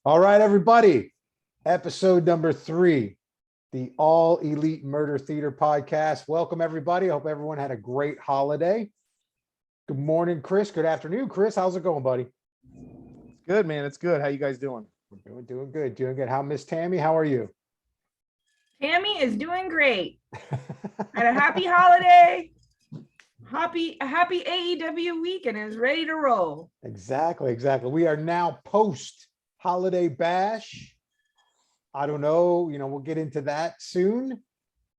All right, everybody. Episode number 3, the All Elite Murder Theater podcast. Welcome, everybody. I hope everyone had a great holiday. Good morning, Chris. Good afternoon, Chris. How's it going, buddy? It's good, man. It's good. How you guys doing? We're doing good. Doing good. How, Miss Tammy? How are you? Tammy is doing great. Had a happy holiday. A happy AEW week and is ready to roll. Exactly. We are now post holiday bash. I don't know, we'll get into that soon.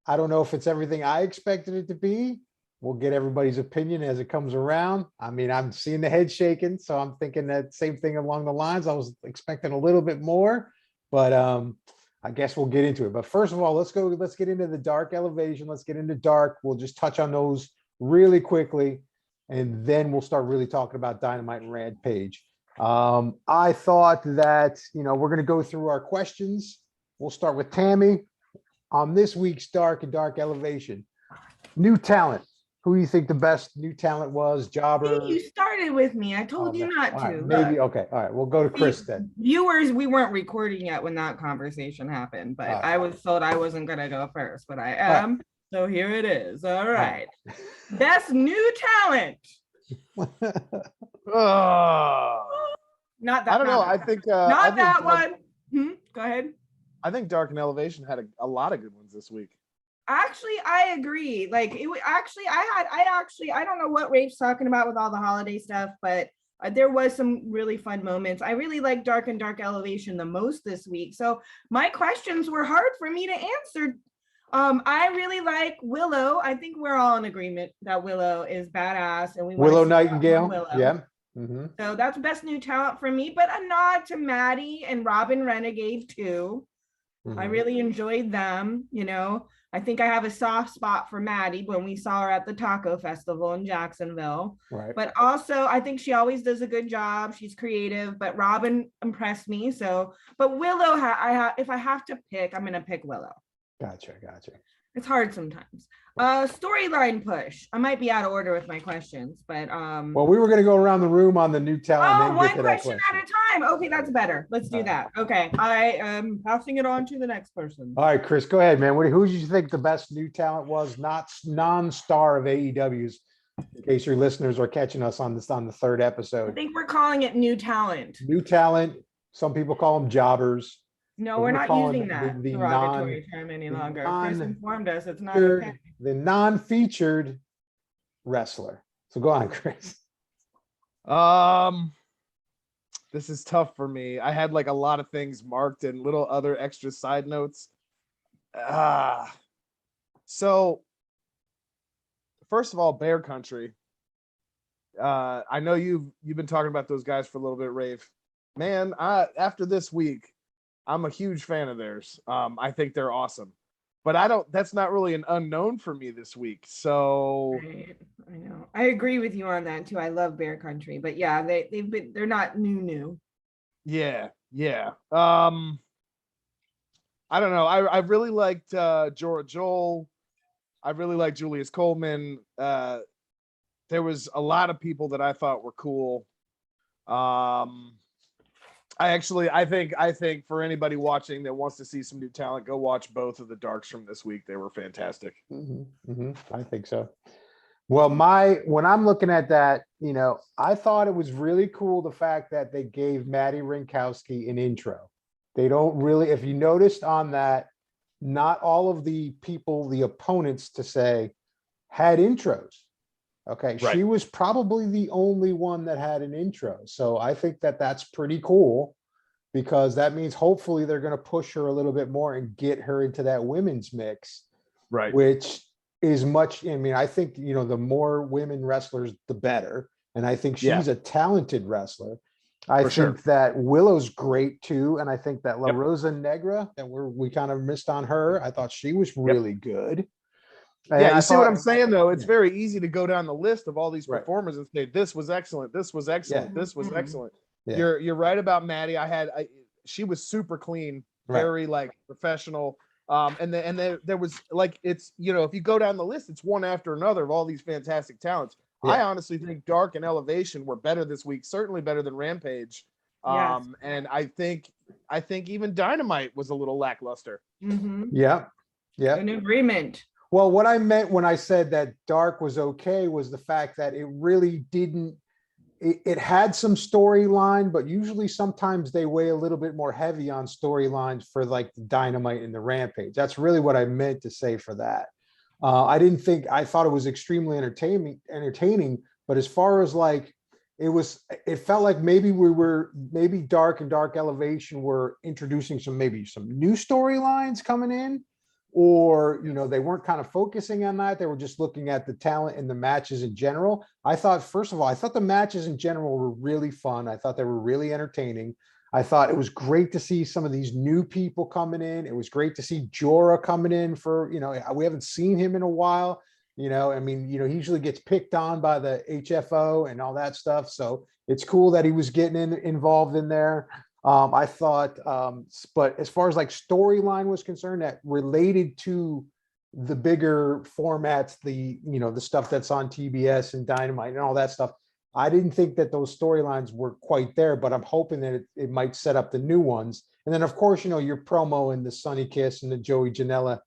I don't know if it's everything I expected it to be. We'll get everybody's opinion as it comes around. I mean, I'm seeing the head shaking, so I'm thinking that same thing along the lines. I was expecting a little bit more, but I guess we'll get into it. But first of all, let's get into the Dark Elevation. Let's get into Dark. We'll just touch on those really quickly, and then we'll start really talking about Dynamite and Rampage. I thought that, we're going to go through our questions. We'll start with Tammy on this week's Dark and Dark Elevation. New talent. Who do you think the best new talent was? Jobber? You started with me. I told you not to. Right, maybe. Okay. All right. We'll go to Chris then. Viewers, we weren't recording yet when that conversation happened, but I was told I wasn't going to go first, but I am. Right. So here it is. All right. Best new talent. Not that. I don't know. I think not that one. Go ahead. I think Dark and Elevation had a lot of good ones this week. Actually, I agree. Like it actually, I don't know what Rafe's talking about with all the holiday stuff, but there was some really fun moments. I really like Dark and Dark Elevation the most this week. So my questions were hard for me to answer. I really like Willow. I think we're all in agreement that Willow is badass, and we Willow Nightingale. Willow. Yeah. So that's best new talent for me, but a nod to Maddie and Robin Renegade too. I really enjoyed them. I think I have a soft spot for Maddie when we saw her at the taco festival in Jacksonville. Right. But also I think she always does a good job. She's creative, but Robin impressed me. So, but Willow, if I have to pick, I'm going to pick Willow. Gotcha. It's hard sometimes. Storyline push. I might be out of order with my questions, but well, we were going to go around the room on the new talent. One question at a time. Okay, that's better. Let's do that. Okay, I am passing it on to the next person. All right, Chris, go ahead, man. Who do you think the best new talent was? Not non-star of AEW's. In case your listeners are catching us on the third episode. I think we're calling it new talent. New talent. Some people call them jobbers. No, we're not using that derogatory term any longer. Chris informed us it's not okay. The non-featured wrestler. So go on, Chris. This is tough for me. I had like a lot of things marked and little other extra side notes. So first of all, Bear Country. I know you've been talking about those guys for a little bit, Rafe. Man, after this week, I'm a huge fan of theirs. I think they're awesome, but that's not really an unknown for me this week. So right. I know. I agree with you on that too. I love Bear Country, but yeah, they're not new. Yeah. I don't know. I really liked Jorah Joel. I really liked Julius Coleman. There was a lot of people that I thought were cool. I think for anybody watching that wants to see some new talent, go watch both of the Darks from this week. They were fantastic. I think so. Well, when I'm looking at that, I thought it was really cool the fact that they gave Maddie Rinkowski an intro. They don't really, if you noticed on that, not all of the people, the opponents to say, had intros. Okay, right. She was probably the only one that had an intro. So I think that that's pretty cool, because that means hopefully they're going to push her a little bit more and get her into that women's mix. Right. Which is much, I think, the more women wrestlers, the better. And I think she's a talented wrestler. I think that Willow's great too. And I think that La Rosa Negra, that we kind of missed on her. I thought she was really good. Yeah, you see what I'm saying, though? It's very easy to go down the list of all these performers and say, this was excellent, this was excellent, this was excellent. Yeah. You're right about Maddie. She was super clean, very professional. And there was it's, if you go down the list, it's one after another of all these fantastic talents. Yeah. I honestly think Dark and Elevation were better this week, certainly better than Rampage. And I think I think even Dynamite was a little lackluster. Yeah. An agreement. Well, what I meant when I said that Dark was okay was the fact that it really didn't, it had some storyline, but usually sometimes they weigh a little bit more heavy on storylines for like the Dynamite and the Rampage. That's really what I meant to say for that. I thought it was extremely entertaining, but as far as like, it felt like maybe Dark and Dark Elevation were introducing some new storylines coming in, or they weren't kind of focusing on that. They were just looking at the talent and the matches in general. First of all, I thought the matches in general were really fun. I thought they were really entertaining. I thought it was great to see some of these new people coming in. It was great to see Jorah coming in for, we haven't seen him in a while. He usually gets picked on by the HFO and all that stuff. So it's cool that he was getting involved in there. I thought, but as far as like storyline was concerned, that related to the bigger formats, the stuff that's on TBS and Dynamite and all that stuff, I didn't think that those storylines were quite there, but I'm hoping that it might set up the new ones. And then of course, your promo and the Sunny Kiss and the Joey Janela,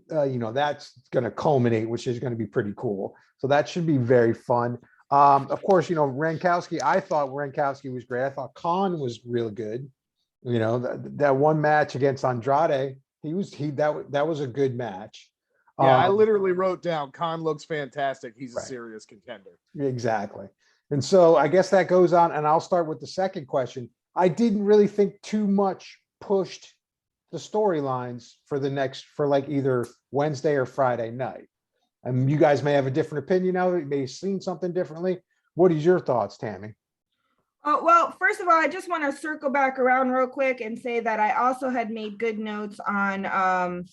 that's going to culminate, which is going to be pretty cool. So that should be very fun. Of course, Rankowski, I thought Rankowski was great. I thought Khan was really good. That one match against Andrade, that was a good match. Yeah, I literally wrote down Khan looks fantastic. He's a serious contender. Exactly. And so I guess that goes on, and I'll start with the second question. I didn't really think too much pushed the storylines for like either Wednesday or Friday night. And you guys may have a different opinion of it. You may have seen something differently. What is your thoughts, Tammy? Oh, well, first of all, I just want to circle back around real quick and say that I also had made good notes on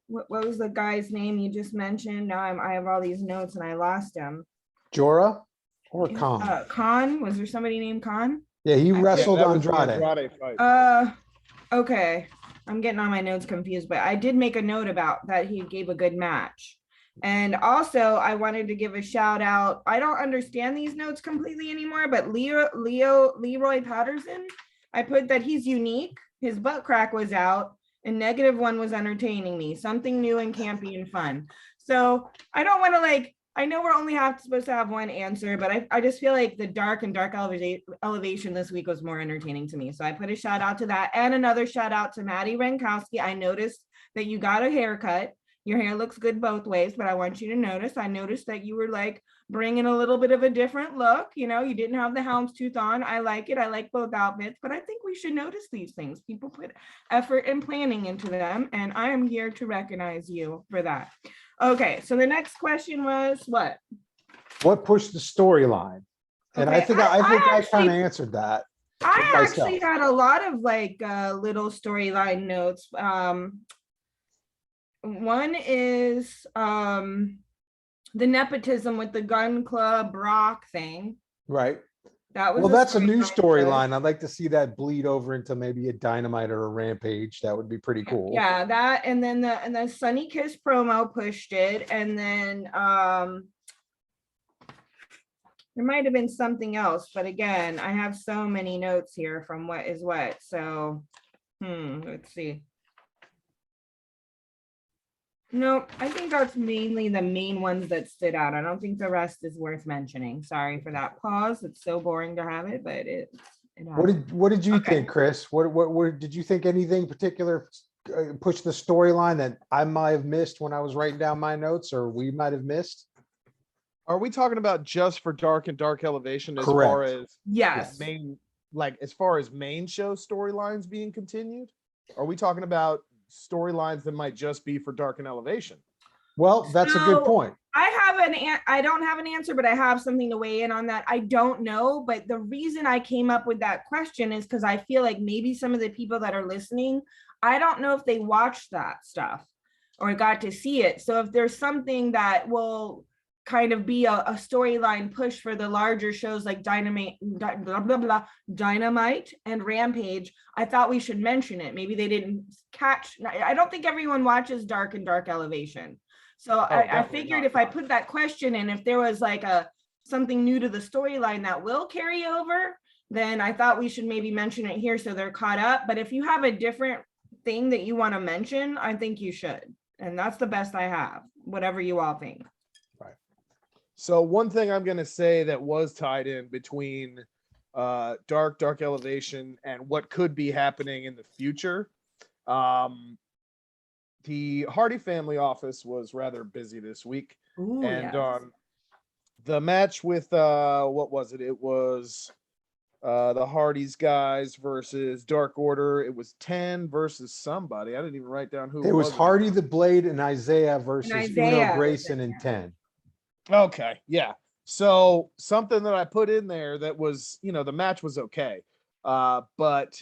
what was the guy's name you just mentioned? Now I have all these notes and I lost him. Jorah or Khan? Khan? Was there somebody named Khan? Yeah, he wrestled Andrade. Okay. I'm getting all my notes confused, but I did make a note about that he gave a good match. And also I wanted to give a shout out. I don't understand these notes completely anymore, but Leroy Patterson, I put that he's unique. His butt crack was out and -1 was entertaining me. Something new and campy and fun. So I don't want to I know we're only supposed to have one answer, but I just feel like the Dark and Dark Elevation this week was more entertaining to me. So I put a shout out to that, and another shout out to Maddie Rankowski. I noticed that you got a haircut. Your hair looks good both ways, but I want you to notice. I noticed that you were bringing a little bit of a different look. You didn't have the houndstooth on. I like it. I like both outfits, but I think we should notice these things. People put effort and planning into them, and I am here to recognize you for that. Okay, so the next question was what? What pushed the storyline? And okay, I think I kind of answered that. I actually had a lot of little storyline notes. One is the nepotism with the gun club Brock thing. Right. That was that's a new storyline. I'd like to see that bleed over into maybe a Dynamite or a Rampage. That would be pretty cool. Yeah, that and then the Sunny Kiss promo pushed it, and then there might have been something else, but again, I have so many notes here from what is what. So let's see. No, I think that's mainly the main ones that stood out. I don't think the rest is worth mentioning. Sorry for that pause. It's so boring to have it, but it what did you think, Chris? What did you think anything particular pushed the storyline that I might have missed when I was writing down my notes, or we might have missed? Are we talking about just for Dark and Dark Elevation as Correct. Far as yes, main as far as main show storylines being continued? Are we talking about storylines that might just be for Dark and Elevation? Well, that's a good point. I don't have an answer, but I have something to weigh in on that. I don't know, but the reason I came up with that question is because I feel like maybe some of the people that are listening, I don't know if they watched that stuff or got to see it. So if there's something that will kind of be a storyline push for the larger shows like Dynamite and Rampage, I thought we should mention it. Maybe they didn't catch. I don't think everyone watches Dark and Dark Elevation. So I figured if I put that question in, if there was a something new to the storyline that will carry over, then I thought we should maybe mention it here so they're caught up. But if you have a different thing that you want to mention, I think you should. And that's the best I have, whatever you all think. Right. So one thing I'm going to say that was tied in between Dark Elevation and what could be happening in the future. The Hardy family office was rather busy this week. Ooh, and yes. The match with what was it? It was the Hardys guys versus Dark Order. It was 10 versus somebody. I didn't even write down who It was Hardy the Blade and Isaiah versus Uno Grayson and 10. Okay, yeah. So something that I put in there that was, the match was okay. But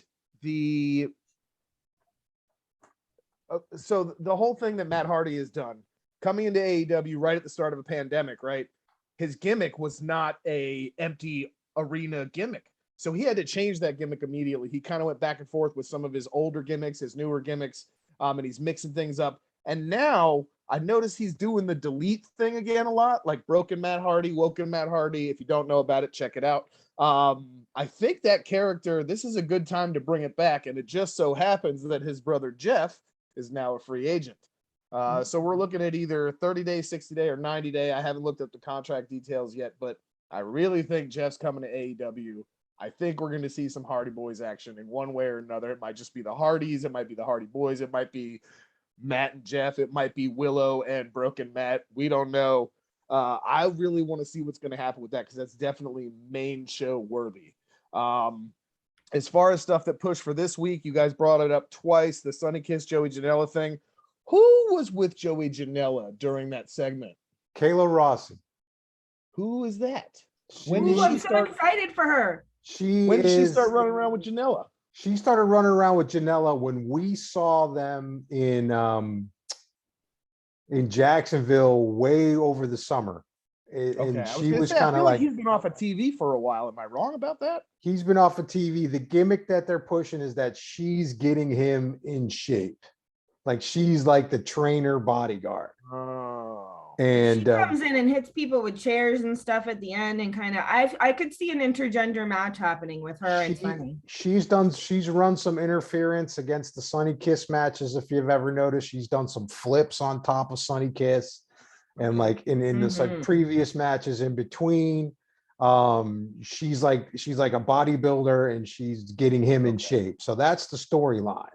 so the whole thing that Matt Hardy has done coming into AEW right at the start of a pandemic, right? His gimmick was not a empty arena gimmick. So he had to change that gimmick immediately. He kind of went back and forth with some of his older gimmicks, his newer gimmicks, and he's mixing things up. And now I notice he's doing the delete thing again a lot, like Broken Matt Hardy, Woken Matt Hardy. If you don't know about it, check it out. I think that character, this is a good time to bring it back. And it just so happens that his brother Jeff is now a free agent. So we're looking at either 30-day, 60-day, or 90-day. I haven't looked up the contract details yet, but I really think Jeff's coming to AEW. I think we're going to see some Hardy Boys action in one way or another. It might just be the Hardys. It might be the Hardy Boys. It might be Matt and Jeff. It might be Willow and Broken Matt. We don't know. I really want to see what's going to happen with that because that's definitely main show worthy. As far as stuff that pushed for this week, you guys brought it up twice, the Sonny Kiss, Joey Janela thing. Who was with Joey Janela during that segment? Kayla Rawson. Who is that? I'm so excited for her. When did she start running around with Janela? She started running around with Janela when we saw them in Jacksonville way over the summer. And she was kind of like, he's been off of TV for a while. Am I wrong about that? He's been off of TV. The gimmick that they're pushing is that she's getting him in shape. Like she's like the trainer bodyguard. Oh. And she comes in and hits people with chairs and stuff at the end, and kind of I could see an intergender match happening with her and Sonny. She's run some interference against the Sonny Kiss matches. If you've ever noticed, she's done some flips on top of Sonny Kiss, and like in this like previous matches in between. She's like a bodybuilder and she's getting him in shape. So that's the storyline.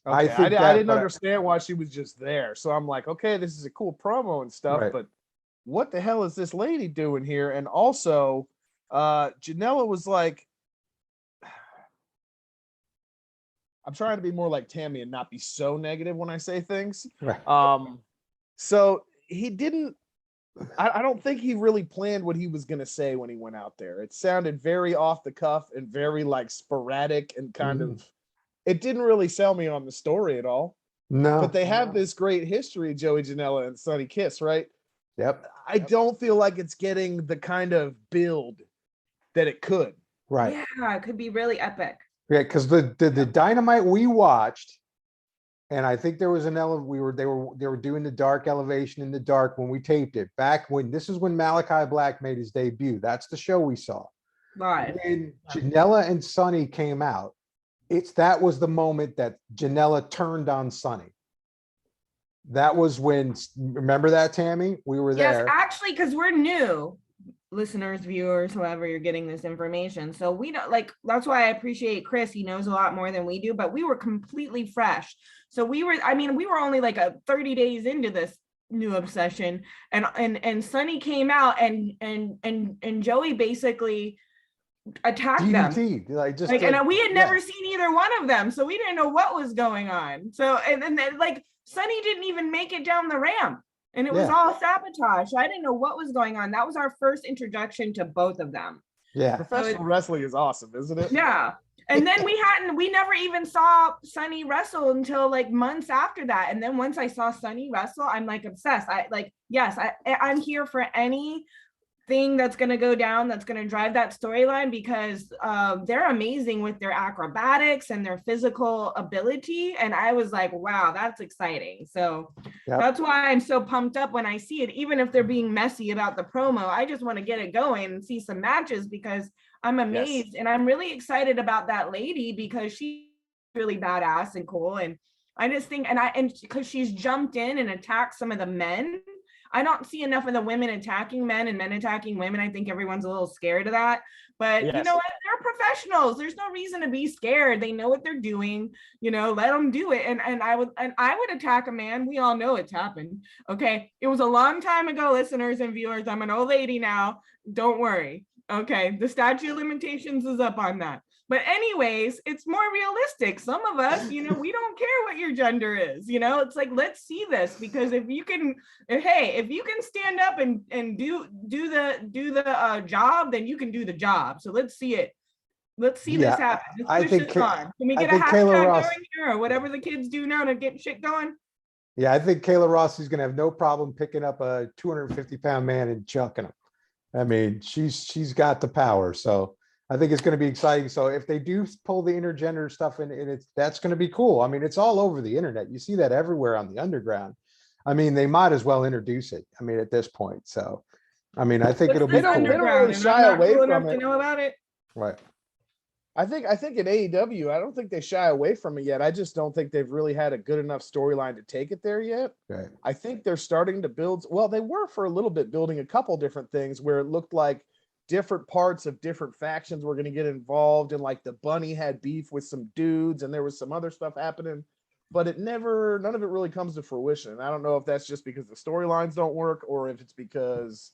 Okay. I didn't understand why she was just there. So I'm like, okay, this is a cool promo and stuff, but what the hell is this lady doing here? And also, Janela was like, I'm trying to be more like Tammy and not be so negative when I say things. Right. So he didn't, I don't think he really planned what he was going to say when he went out there. It sounded very off the cuff and very like sporadic and kind of, it didn't really sell me on the story at all. No. But they have this great history, Joey Janela and Sonny Kiss, right? Yep. I don't feel like it's getting the kind of build that it could. Right. Yeah, it could be really epic. Yeah, because the Dynamite we watched, and I think there was they were doing the Dark Elevation in the dark when we taped it. Back when this is when Malachi Black made his debut. That's the show we saw. Right. When Janela and Sonny came out, that was the moment that Janela turned on Sonny. That was when, remember that, Tammy? We were there. Yes, actually, because we're new, listeners, viewers, whoever you're getting this information. So we don't that's why I appreciate Chris. He knows a lot more than we do, but we were completely fresh. So we were only like 30 days into this new obsession, and Sonny came out and Joey basically attacked DDT, them. And we had never seen either one of them, so we didn't know what was going on. So and then Sonny didn't even make it down the ramp, and it was all sabotage. I didn't know what was going on. That was our first introduction to both of them. Yeah, professional wrestling is awesome, isn't it? Yeah. And then we never even saw Sonny wrestle until like months after that. And then once I saw Sonny wrestle, I'm like obsessed. I'm here for any thing that's going to go down that's going to drive that storyline, because they're amazing with their acrobatics and their physical ability, and I was like, wow, that's exciting. So that's why I'm so pumped up when I see it, even if they're being messy about the promo. I just want to get it going and see some matches, because I'm amazed. And I'm really excited about that lady, because she's really badass and cool, and I just think, and because she's jumped in and attacked some of the men. I don't see enough of the women attacking men and men attacking women. I think everyone's a little scared of that. But you know what? They're professionals. There's no reason to be scared. They know what they're doing. Let them do it. And I would attack a man. We all know it's happened. Okay. It was a long time ago, listeners and viewers. I'm an old lady now. Don't worry. Okay. The statute of limitations is up on that. But anyways, it's more realistic. Some of us, we don't care what your gender is. It's like, let's see this, because if you can stand up and do the job, then you can do the job. So let's see it. Let's see this happen. Let's push this on. Can we get a hashtag going here, or whatever the kids do now to get shit going? Yeah, I think Kayla Rossi's gonna have no problem picking up a 250-pound man and chucking him. I mean, she's got the power. So I think it's going to be exciting. So if they do pull the intergender stuff in, that's going to be cool. I mean, it's all over the internet. You see that everywhere on the underground. I mean, they might as well introduce it. I mean, at this point. So, I mean, I think it'll be cool. They don't really shy away from it. To know about it. Right. I think in AEW, I don't think they shy away from it yet. I just don't think they've really had a good enough storyline to take it there yet. Right. I think they're starting to build. Well, they were for a little bit building a couple different things where it looked like different parts of different factions were going to get involved, and like the bunny had beef with some dudes and there was some other stuff happening, but none of it really comes to fruition. And I don't know if that's just because the storylines don't work, or if it's because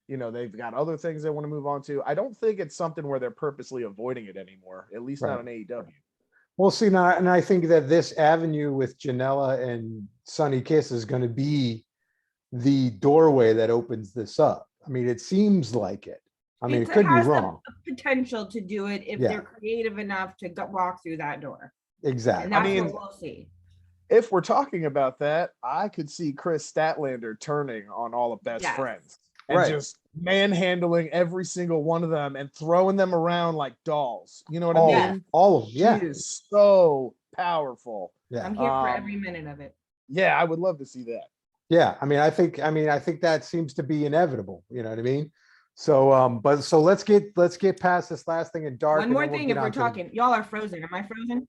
they've got other things they want to move on to. I don't think it's something where they're purposely avoiding it anymore, at least not in AEW. Well, see, now, and I think that this avenue with Janela and Sonny Kiss is going to be the doorway that opens this up. I mean, it seems like it. I mean, it could be wrong. Potential to do it if they're creative enough to walk through that door. Exactly. And that's what we'll see. If we're talking about that, I could see Chris Statlander turning on all of Best Friends and just manhandling every single one of them and throwing them around like dolls. You know what I mean? All of them. Yeah. She is so powerful. Yeah. I'm here for every minute of it. Yeah, I would love to see that. Yeah. I mean, I think that seems to be inevitable. You know what I mean? So, so let's get past this last thing in dark. One more thing, if we're talking, y'all are frozen. Am I frozen?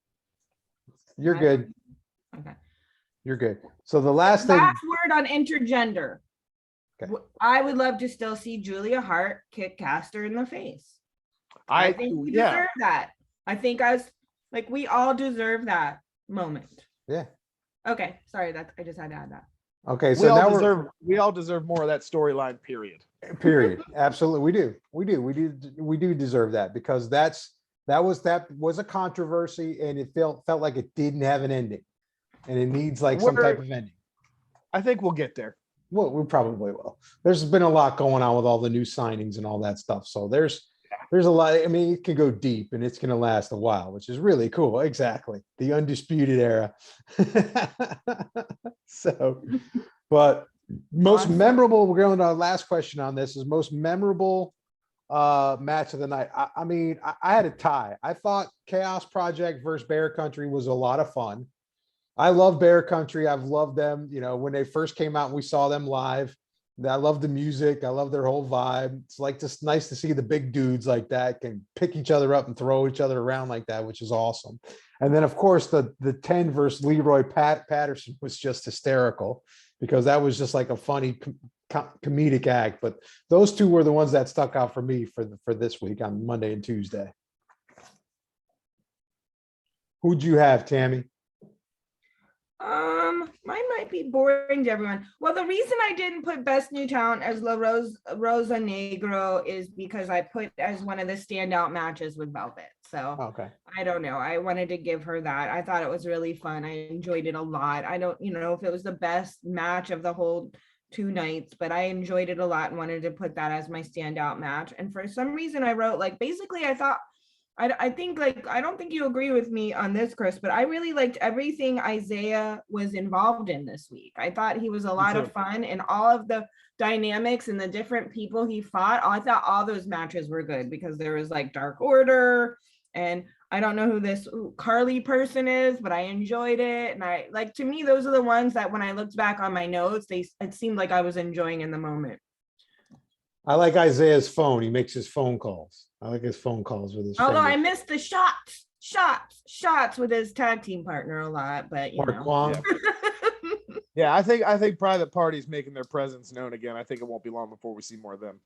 You're good. Okay. You're good. So the last thing. Last word on intergender. Okay. I would love to still see Julia Hart kick Caster in the face. I think we deserve that. I think we all deserve that moment. Yeah. Okay. Sorry, I just had to add that. Okay, so we all deserve more of that storyline. Period. Absolutely, we do deserve that, because that was a controversy, and it felt like it didn't have an ending, and it needs some type of ending. I think we'll get there. Well, we probably will. There's been a lot going on with all the new signings and all that stuff, so there's a lot. I mean, it can go deep, and it's going to last a while, which is really cool. Exactly, the undisputed era. So, but most memorable. We're going to our last question on this. Is most memorable match of the night. I mean, I had a tie. I thought Chaos Project versus Bear Country was a lot of fun. I love Bear Country. I've loved them. When they first came out and we saw them live. I love the music. I love their whole vibe. It's just nice to see the big dudes like that can pick each other up and throw each other around like that, which is awesome. And then, of course, the 10 versus Leroy Patterson was just hysterical, because that was just like a funny comedic act. But those two were the ones that stuck out for me for this week on Monday and Tuesday. Who'd you have, Tammy? Mine might be boring to everyone. Well, the reason I didn't put Best New Talent as La Rosa Negro is because I put as one of the standout matches with Velvet. So okay. I don't know. I wanted to give her that. I thought it was really fun. I enjoyed it a lot. I don't, if it was the best match of the whole 2 nights, but I enjoyed it a lot and wanted to put that as my standout match. And for some reason I wrote, basically I thought I think like I don't think you agree with me on this, Chris, but I really liked everything Isaiah was involved in this week. I thought he was a lot of fun, and all of the dynamics and the different people he fought. I thought all those matches were good because there was like Dark Order, and I don't know who this Carly person is, but I enjoyed it. And I like, to me, those are the ones that when I looked back on my notes, it seemed like I was enjoying in the moment. I like Isaiah's phone. He makes his phone calls. I like his phone calls with his Although I fingers. missed the shots with his tag team partner a lot, but you know. Yeah, I think Private Party's making their presence known again. I think it won't be long before we see more of them.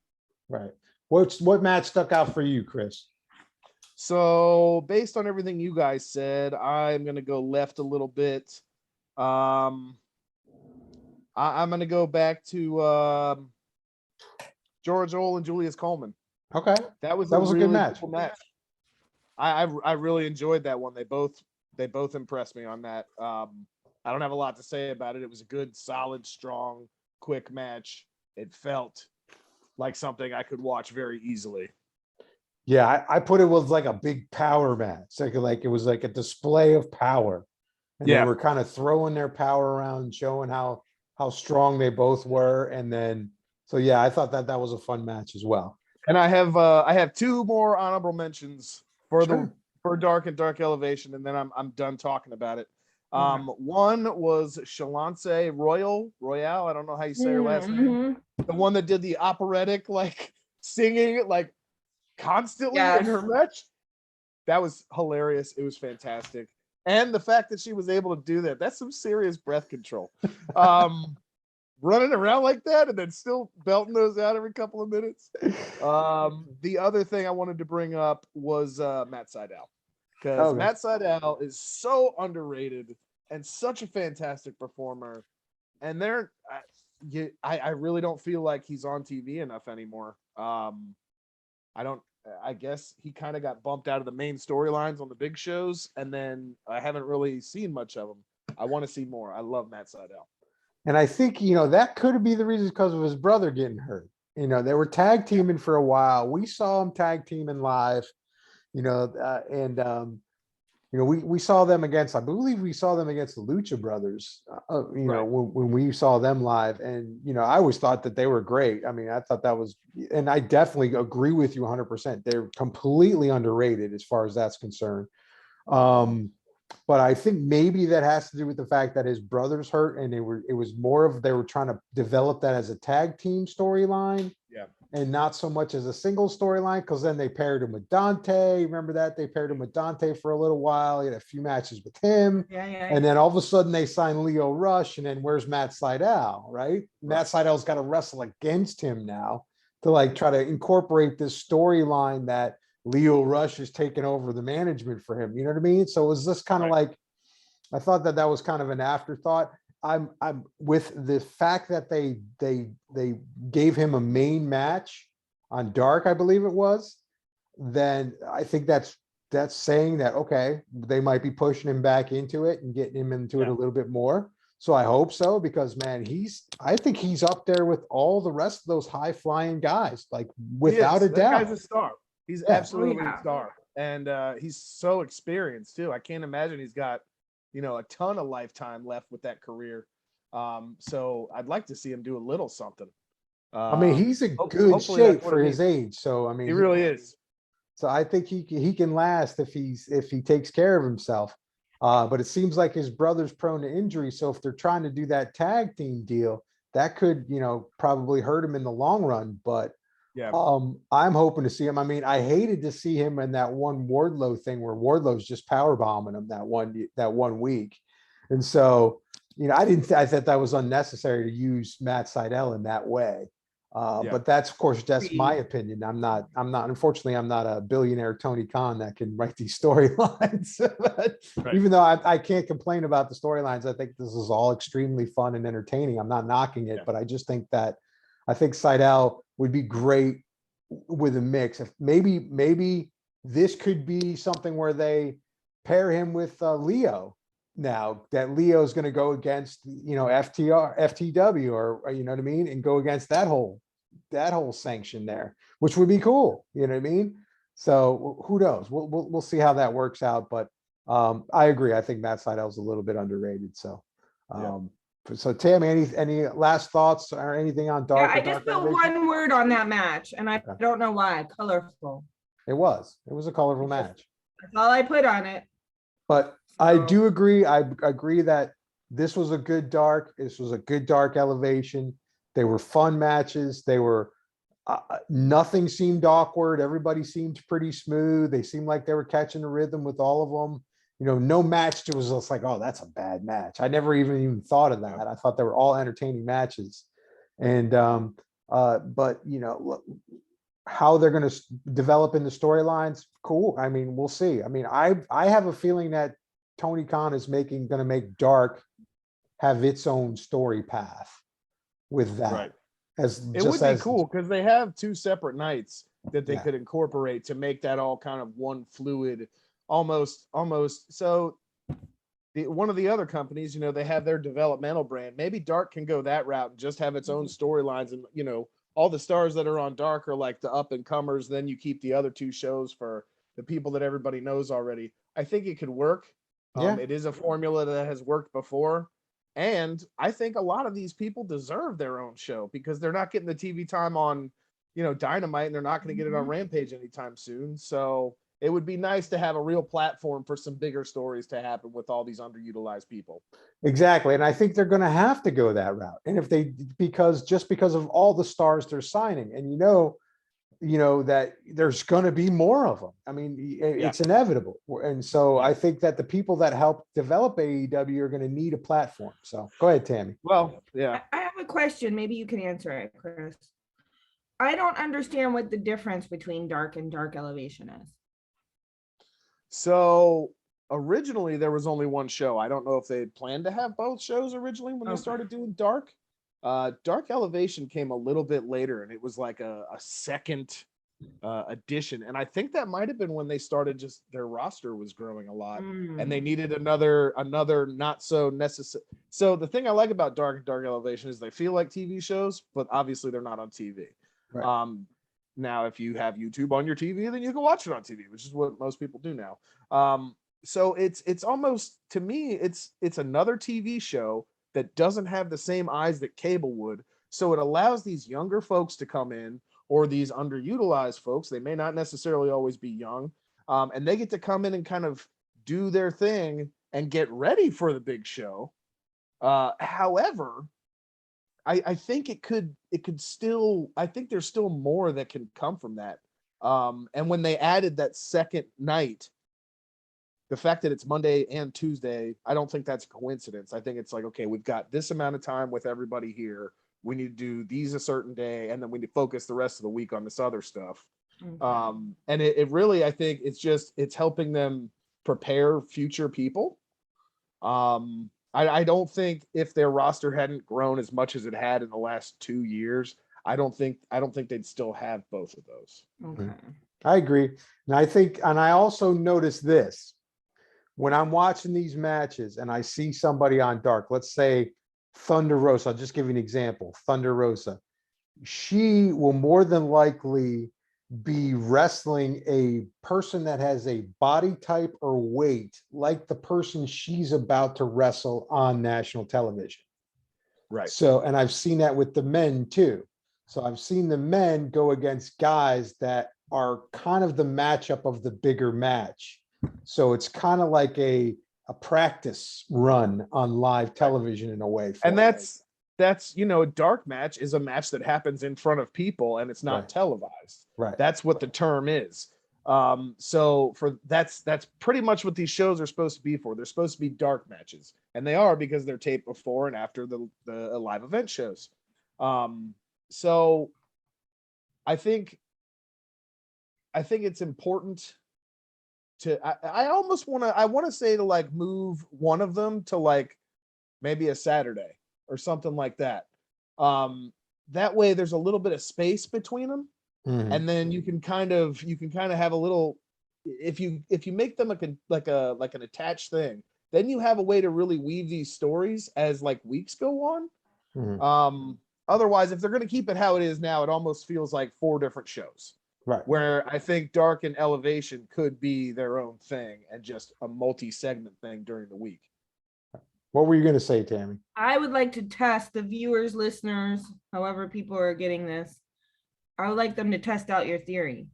Right. What match stuck out for you, Chris? So based on everything you guys said, I'm gonna go left a little bit. I'm gonna go back to George Ole and Julius Coleman. Okay, that was a really good match. Cool match. I really enjoyed that one. They both impressed me on that. I don't have a lot to say about it. It was a good, solid, strong, quick match. It felt like something I could watch very easily. Yeah, I put it was like a big power match. Like it was like a display of power. And they were kind of throwing their power around, showing how strong they both were. And then, so yeah, I thought that was a fun match as well. And I have two more honorable mentions for for Dark and Dark Elevation, and then I'm done talking about it. One was Shalance Royale. I don't know how you say her last name. The one that did the operatic like singing like constantly in her match. That was hilarious. It was fantastic. And the fact that she was able to do that's some serious breath control. Running around like that and then still belting those out every couple of minutes. The other thing I wanted to bring up was Matt Seidel. Because Matt Seidel is so underrated and such a fantastic performer. And I really don't feel like he's on TV enough anymore. I guess he kind of got bumped out of the main storylines on the big shows, and then I haven't really seen much of him. I want to see more. I love Matt Seidel. And I think, that could be the reason because of his brother getting hurt. They were tag teaming for a while. We saw him tag teaming live, we saw them I believe we saw them against the Lucha Brothers, when we saw them live. And, I always thought that they were great. I mean, I thought that was, and I definitely agree with you 100%. They're completely underrated as far as that's concerned. But I think maybe that has to do with the fact that his brother's hurt, and they were trying to develop that as a tag team storyline. Yeah. And not so much as a single storyline, because then they paired him with Dante. Remember that? They paired him with Dante for a little while. He had a few matches with him. Yeah. And then all of a sudden they signed Lio Rush, and then where's Matt Seidel, right? Matt Seidel's got to wrestle against him now to try to incorporate this storyline that Lio Rush is taking over the management for him. You know what I mean? So it was this kind of I thought that was kind of an afterthought. I'm with the fact that they gave him a main match on Dark, I believe it was. Then I think that's saying that, okay, they might be pushing him back into it and getting him into it a little bit more. So I hope so, because man, I think he's up there with all the rest of those high flying guys, like without a doubt. That guy's a star. He's absolutely a star. And he's so experienced too. I can't imagine he's got, a ton of lifetime left with that career. So I'd like to see him do a little something. I mean, he's in good shape for his age. So I mean, he really is. So I think he can last if he takes care of himself. But it seems like his brother's prone to injury. So if they're trying to do that tag team deal, that could, probably hurt him in the long run. But yeah, I'm hoping to see him. I mean, I hated to see him in that one Wardlow thing where Wardlow's just power bombing him that one week. And so, I thought that was unnecessary to use Matt Seidel in that way. But that's, of course, that's my opinion. Unfortunately, I'm not a billionaire Tony Khan that can write these storylines. Even though I can't complain about the storylines, I think this is all extremely fun and entertaining. I'm not knocking it, but I just think Seidel would be great with a mix. If maybe this could be something where they pair him with Leo. Now that Leo is going to go against, FTW, or you know what I mean, and go against that whole sanction there, which would be cool. You know what I mean? So who knows? We'll see how that works out. But I agree. I think Matt Seidel's a little bit underrated. So so Tammy, any last thoughts or anything on Dark? Yeah, I just put one word on that match, and I don't know why. Colorful. It was a colorful match. That's all I put on it. But I do agree. I agree that this was a good Dark. This was a good Dark elevation. They were fun matches. They were nothing seemed awkward. Everybody seemed pretty smooth. They seemed like they were catching the rhythm with all of them. No match was just like, oh, that's a bad match. I never even thought of that. I thought they were all entertaining matches. And but how they're going to develop in the storylines, cool. I mean, we'll see. I mean, I have a feeling that Tony Khan is going to make Dark have its own story path with that. Right. It would be cool because they have 2 separate nights that they could incorporate to make that all kind of one fluid, almost. So one of the other companies, they have their developmental brand. Maybe Dark can go that route and just have its own storylines, and all the stars that are on Dark are like the up and comers. Then you keep the other 2 shows for the people that everybody knows already. I think it could work. It is a formula that has worked before. And I think a lot of these people deserve their own show because they're not getting the TV time on, Dynamite, and they're not going to get it on Rampage anytime soon. So it would be nice to have a real platform for some bigger stories to happen with all these underutilized people. Exactly. And I think they're going to have to go that route. And because of all the stars they're signing, and that there's going to be more of them. I mean, it's inevitable. And so I think that the people that help develop AEW are going to need a platform. So go ahead, Tammy. Well, yeah. I have a question. Maybe you can answer it, Chris. I don't understand what the difference between Dark and Dark Elevation is. So originally there was only one show. I don't know if they had planned to have both shows originally when they started doing Dark. Dark Elevation came a little bit later, and it was like a second edition. And I think that might have been when they started, just their roster was growing a lot and they needed another not so necessary. So the thing I like about Dark and Dark Elevation is they feel like TV shows, but obviously they're not on TV. Right. Now, if you have YouTube on your TV, then you can watch it on TV, which is what most people do now. So it's almost, to me, it's another TV show that doesn't have the same eyes that cable would. So it allows these younger folks to come in, or these underutilized folks. They may not necessarily always be young. And they get to come in and kind of do their thing and get ready for the big show. However, I think it could still, I think there's still more that can come from that. And when they added that second night, the fact that it's Monday and Tuesday, I don't think that's a coincidence. I think it's like, okay, we've got this amount of time with everybody here. We need to do these a certain day, and then we need to focus the rest of the week on this other stuff. And it really, I think it's helping them prepare future people. I don't think if their roster hadn't grown as much as it had in the last 2 years, I don't think they'd still have both of those. Okay. I agree. And I also noticed this. When I'm watching these matches and I see somebody on Dark, let's say Thunder Rosa, I'll just give you an example. Thunder Rosa, she will more than likely be wrestling a person that has a body type or weight like the person she's about to wrestle on national television. Right. So, and I've seen that with the men too. So I've seen the men go against guys that are kind of the matchup of the bigger match. So it's kind of like a practice run on live television in a way. And that's a dark match is a match that happens in front of people and it's not televised. Right. That's what the term is. So that's pretty much what these shows are supposed to be for. They're supposed to be dark matches, and they are because they're taped before and after the live event shows. So I think it's important to, I almost want to say to like move one of them to like maybe a Saturday or something like that. That way there's a little bit of space between them. Mm-hmm. And then you can kind of have a little, if you make them like an attached thing, then you have a way to really weave these stories as like weeks go on. Mm-hmm. Otherwise, if they're going to keep it how it is now, it almost feels like 4 different shows. Right. Where I think Dark and Elevation could be their own thing and just a multi-segment thing during the week. What were you going to say, Tammy? I would like to test the viewers, listeners, however people are getting this. I would like them to test out your theory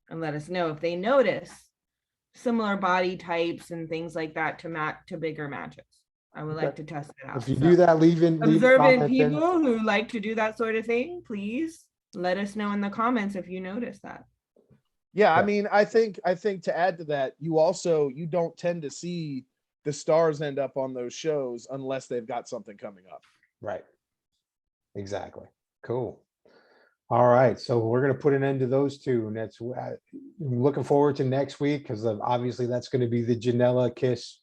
and let us know if they notice similar body types and things like that to bigger matches. I would like to test it out. If you do that, leave observant people who like to do that sort of thing, please let us know in the comments if you notice that. Yeah, I mean, I think to add to that, you don't tend to see the stars end up on those shows unless they've got something coming up. Right. Exactly. Cool. All right. So we're going to put an end to those two. And that's looking forward to next week, because obviously that's going to be the Janela Kiss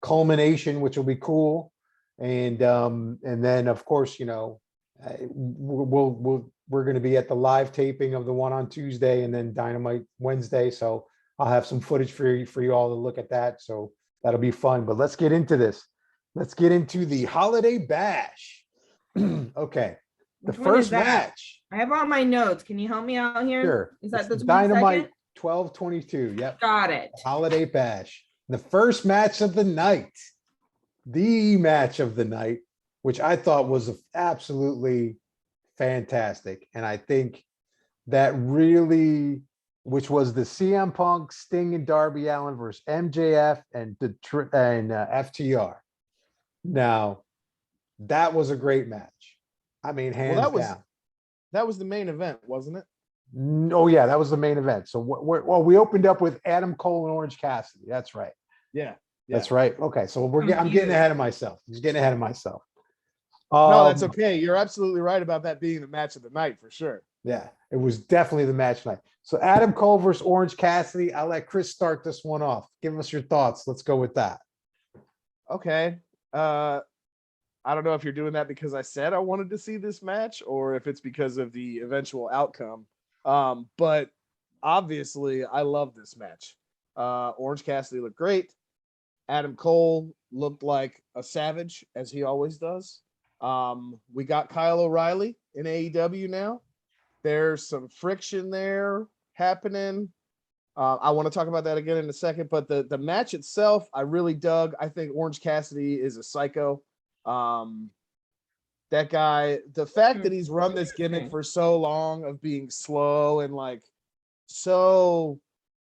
culmination, which will be cool. And then of course, you know, we're going to be at the live taping of the one on Tuesday and then Dynamite Wednesday. So I'll have some footage for you all to look at that. So that'll be fun. But let's get into this. Let's get into the Holiday Bash. Okay. The first match. I have all my notes. Can you help me out here? Sure. Is that the Dynamite 12/22? Yep. Got it. Holiday Bash. The first match of the night. The match of the night, which I thought was absolutely fantastic. And I think that really, which was the CM Punk, Sting, and Darby Allin versus MJF and FTR. Now, that was a great match. I mean, hands down. That was the main event, wasn't it? Oh yeah, that was the main event. So we opened up with Adam Cole and Orange Cassidy. That's right. Yeah. That's right. Okay, so I'm getting ahead of myself. I'm just getting ahead of myself. No, that's okay. You're absolutely right about that being the match of the night for sure. Yeah, it was definitely the match night. So Adam Cole versus Orange Cassidy. I'll let Chris start this one off. Give us your thoughts. Let's go with that. Okay. I don't know if you're doing that because I said I wanted to see this match or if it's because of the eventual outcome. But obviously I love this match. Orange Cassidy looked great. Adam Cole looked like a savage, as he always does. We got Kyle O'Reilly in AEW now. There's some friction there happening. I want to talk about that again in a second, but the match itself, I really dug. I think Orange Cassidy is a psycho. That guy, the fact that he's run this gimmick for so long of being slow and like so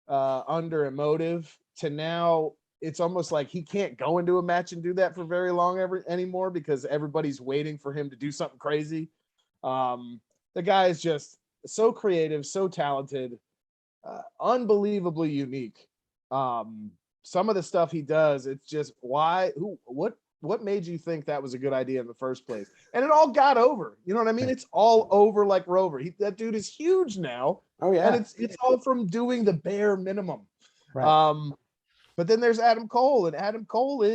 under emotive to now, it's almost like he can't go into a match and do that for very long anymore because everybody's waiting for him to do something crazy. The guy is just so creative, so talented, unbelievably unique. Some of the stuff he does, it's just what made you think that was a good idea in the first place? And it all got over. You know what I mean? It's all over like Rover. That dude is huge now. Oh yeah. And it's all from doing the bare minimum. Right. But then there's Adam Cole, and Adam Cole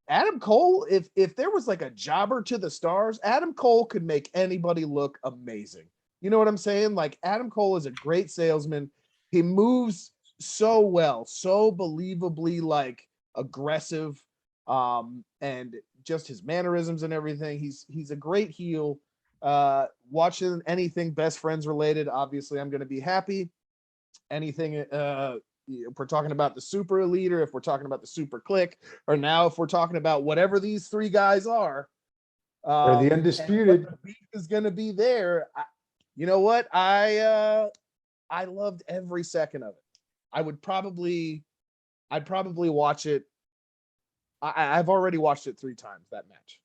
Adam Cole, if there was like a jobber to the stars, Adam Cole could make anybody look amazing. You know what I'm saying? Like Adam Cole is a great salesman. He moves so well, so believably like aggressive, and just his mannerisms and everything. He's a great heel. Watching anything Best Friends related, obviously I'm going to be happy. Anything if we're talking about the Super Elite, or if we're talking about the Super Click, or now if we're talking about whatever these three guys are, They're the Undisputed. the beef is going to be there. You know what? I loved every second of it. I'd probably watch it. I've already watched it 3 times, that match.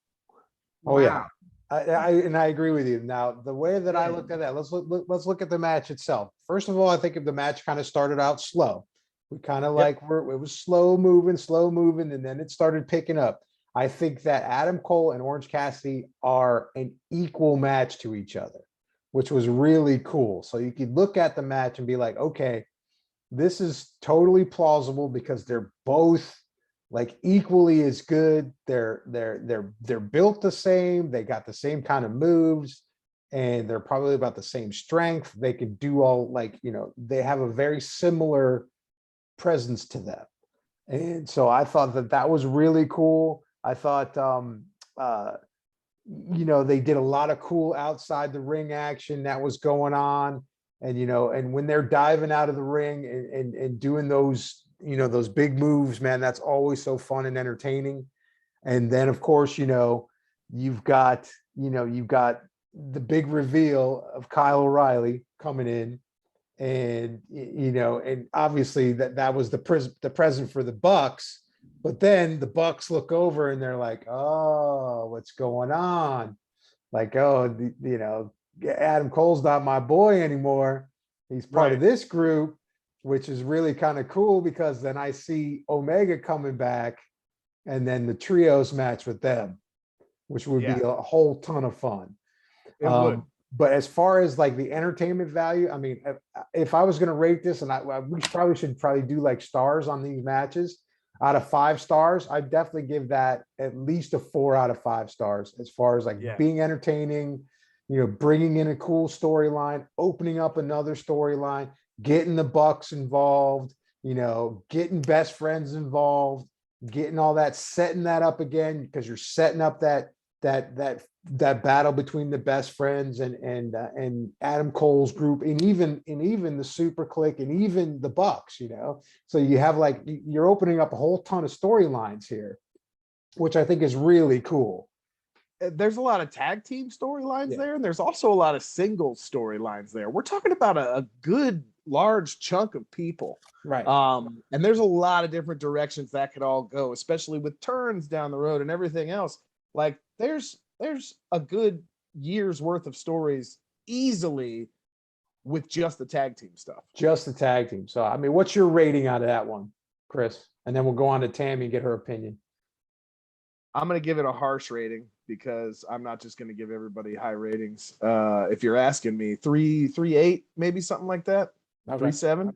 Oh yeah. I agree with you. Now, the way that I looked at that, let's look at the match itself. First of all, I think if the match kind of started out slow, we kind of it was slow moving, and then it started picking up. I think that Adam Cole and Orange Cassidy are an equal match to each other, which was really cool. So you could look at the match and be like, okay, this is totally plausible because they're both like equally as good. They're built the same. They got the same kind of moves, and they're probably about the same strength. They could do all they have a very similar presence to them. And so I thought that was really cool. I thought, they did a lot of cool outside the ring action that was going on. And, and when they're diving out of the ring and doing those, those big moves, man, that's always so fun and entertaining. And then of course, you've got the big reveal of Kyle O'Reilly coming in. And, and obviously that was the present for the Bucks, but then the Bucks look over and they're like, oh, what's going on? Like, oh, Adam Cole's not my boy anymore. He's part of this group, which is really kind of cool because then I see Omega coming back and then the trios match with them, which would be a whole ton of fun. It would. But as far as like the entertainment value, I mean, if I was going to rate this, and we probably should do like stars on these matches out of 5 stars, I'd definitely give that at least a 4 out of 5 stars as far as like being entertaining, bringing in a cool storyline, opening up another storyline, getting the Bucks involved, getting best friends involved, getting all that, setting that up again, because you're setting up that battle between the best friends and Adam Cole's group, and even the Super Click and even the Bucks, so you have like, you're opening up a whole ton of storylines here, which I think is really cool. There's a lot of tag team storylines there, and there's also a lot of single storylines there. We're talking about a good large chunk of people, right? And there's a lot of different directions that could all go, especially with turns down the road and everything else. Like there's a good year's worth of stories easily with just the tag team stuff. Just the tag team. So I mean, what's your rating out of that one, Chris? And then we'll go on to Tammy and get her opinion. I'm going to give it a harsh rating because I'm not just going to give everybody high ratings. If you're asking me, 3.8, maybe something like that. Okay. 3.7. All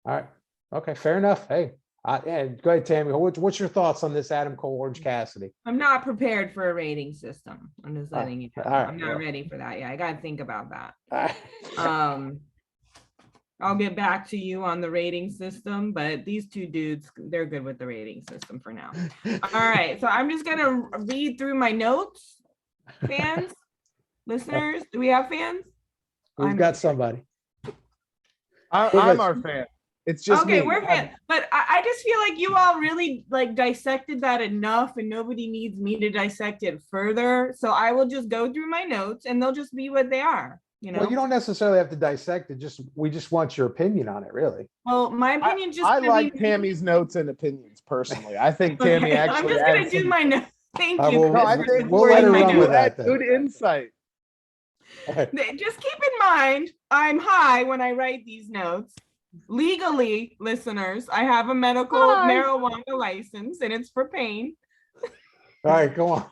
right. Okay. Fair enough. Hey, and go ahead, Tammy. What's your thoughts on this Adam Cole, Orange Cassidy? I'm not prepared for a rating system. I'm just letting you know. Right, I'm not ready for that. Yeah, I got to think about that. Right. I'll get back to you on the rating system, but these two dudes, they're good with the rating system for now. All right, so I'm just gonna read through my notes. Fans, listeners, do we have fans? We've got somebody. I'm our fan. It's just okay, me. we're fans, but I just feel like you all really like dissected that enough, and nobody needs me to dissect it further. So I will just go through my notes, and they'll just be what they are. Well, you don't necessarily have to dissect it. We just want your opinion on it, really. Well, my opinion I like Tammy's notes and opinions personally. I think Tammy actually. I'm just gonna do my notes. Thank you. Well, I think we'll let her run with that. Good insight. Just keep in mind, I'm high when I write these notes. Legally, listeners, I have a medical marijuana license, and it's for pain. All right, go on.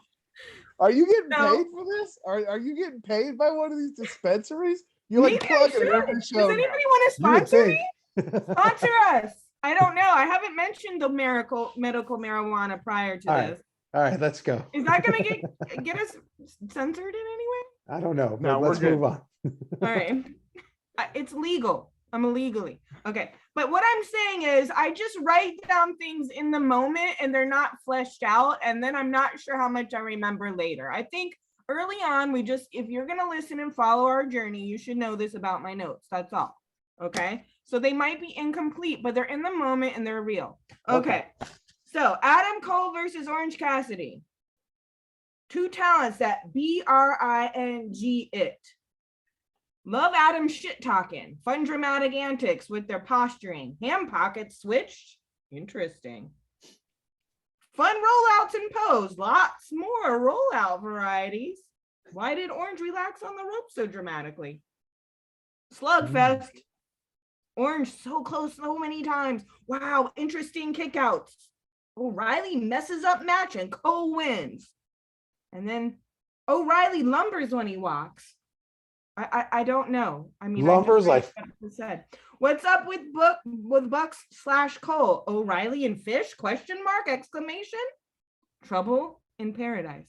Are you getting paid for this? Are you getting paid by one of these dispensaries? You're like plugging every show. Does anybody want to sponsor me? Sponsor us. I don't know. I haven't mentioned the medical marijuana prior to this. All right, let's go. Is that going to get us censored in any way? I don't know. No, let's move on. All right. It's legal. I'm illegally. Okay. But what I'm saying is I just write down things in the moment and they're not fleshed out. And then I'm not sure how much I remember later. I think early on, if you're going to listen and follow our journey, you should know this about my notes. That's all. Okay. So they might be incomplete, but they're in the moment and they're real. Okay. So Adam Cole versus Orange Cassidy. 2 talents that bring it. Love Adam's shit talking, fun dramatic antics with their posturing, hand pockets switched. Interesting. Fun rollouts and pose, lots more rollout varieties. Why did Orange relax on the rope so dramatically? Slugfest. Orange so close so many times. Wow, interesting kickouts. O'Reilly messes up match and Cole wins. And then O'Reilly lumbers when he walks. I don't know. I mean, lumbers like said. What's up with Bucks / Cole? O'Reilly and Fish? ? Exclamation. Trouble in paradise.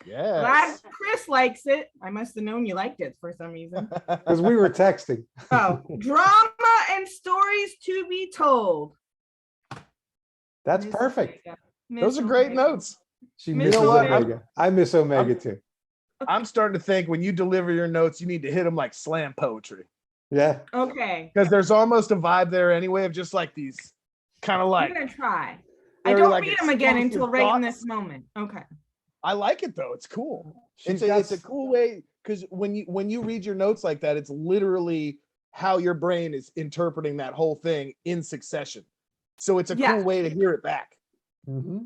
Yeah. Glad Chris likes it. I must have known you liked it for some reason. Because we were texting. Oh, drama and stories to be told. That's perfect. Those are great notes. She misses Omega. I miss Omega too. I'm starting to think when you deliver your notes, you need to hit them like slam poetry. Yeah. Okay. Because there's almost a vibe there anyway of just like these kind of like. I'm gonna try. I don't like read them again until right in thoughts. this moment. Okay. I like it though. It's cool. It's a cool way because when you read your notes like that, it's literally how your brain is interpreting that whole thing in succession. So it's a cool way to hear it back.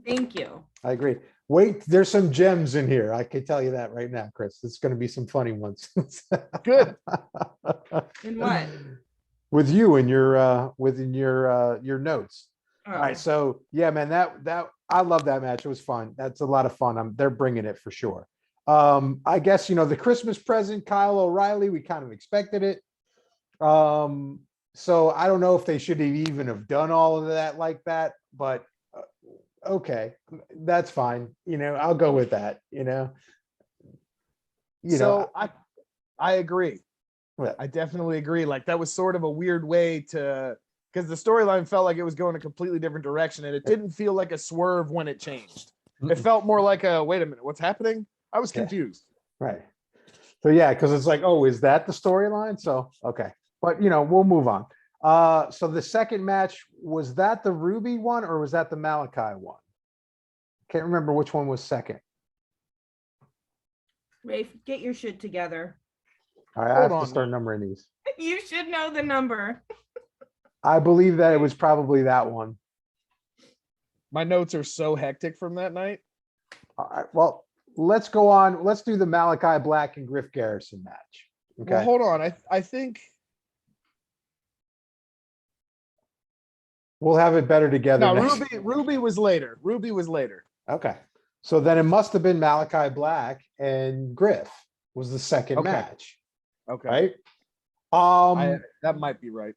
Thank you. I agree. Wait, there's some gems in here. I can tell you that right now, Chris. It's going to be some funny ones. Good. In what? With you and your within your notes. Oh. All right, so yeah, man, that I love that match. It was fun. That's a lot of fun. They're bringing it for sure. I guess the Christmas present, Kyle O'Reilly. We kind of expected it. So I don't know if they should even have done all of that like that, but okay, that's fine. I'll go with that. So I agree. Yeah. I definitely agree. Like that was sort of a weird way to, because the storyline felt like it was going a completely different direction, and it didn't feel like a swerve when it changed. It felt more like a wait a minute, what's happening? I was confused. Right. So yeah, because it's like, oh, is that the storyline? So okay, but we'll move on. So the second match, was that the Ruby one or was that the Malachi one? Can't remember which one was second. Rafe, get your shit together. All right, I have to start numbering these. You should know the number. I believe that it was probably that one. My notes are so hectic from that night. All right, well, let's go on. Let's do the Malachi Black and Griff Garrison match. Okay. Well, hold on. I think we'll have it better together. No, Ruby was later. Ruby was later. Okay. So then it must have been Malachi Black and Griff was the second match. Okay. Right? That might be right.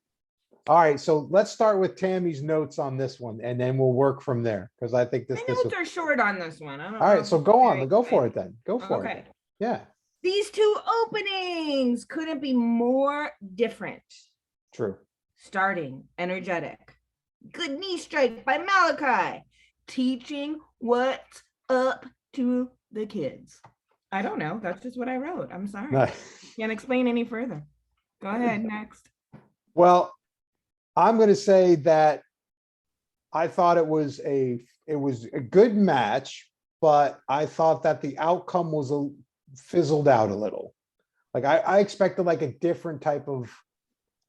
All right. So let's start with Tammy's notes on this one, and then we'll work from there. Because I think My notes are short on this one. All right. So go on. Go for it then. Go for it. Yeah. These two openings couldn't be more different. True. Starting energetic. Good knee strike by Malachi. Teaching what's up to the kids. I don't know. That's just what I wrote. I'm sorry. Nice. Can't explain any further. Go ahead. Next. Well, I'm going to say that I thought it was a good match, but I thought that the outcome was fizzled out a little. Like I expected like a different type of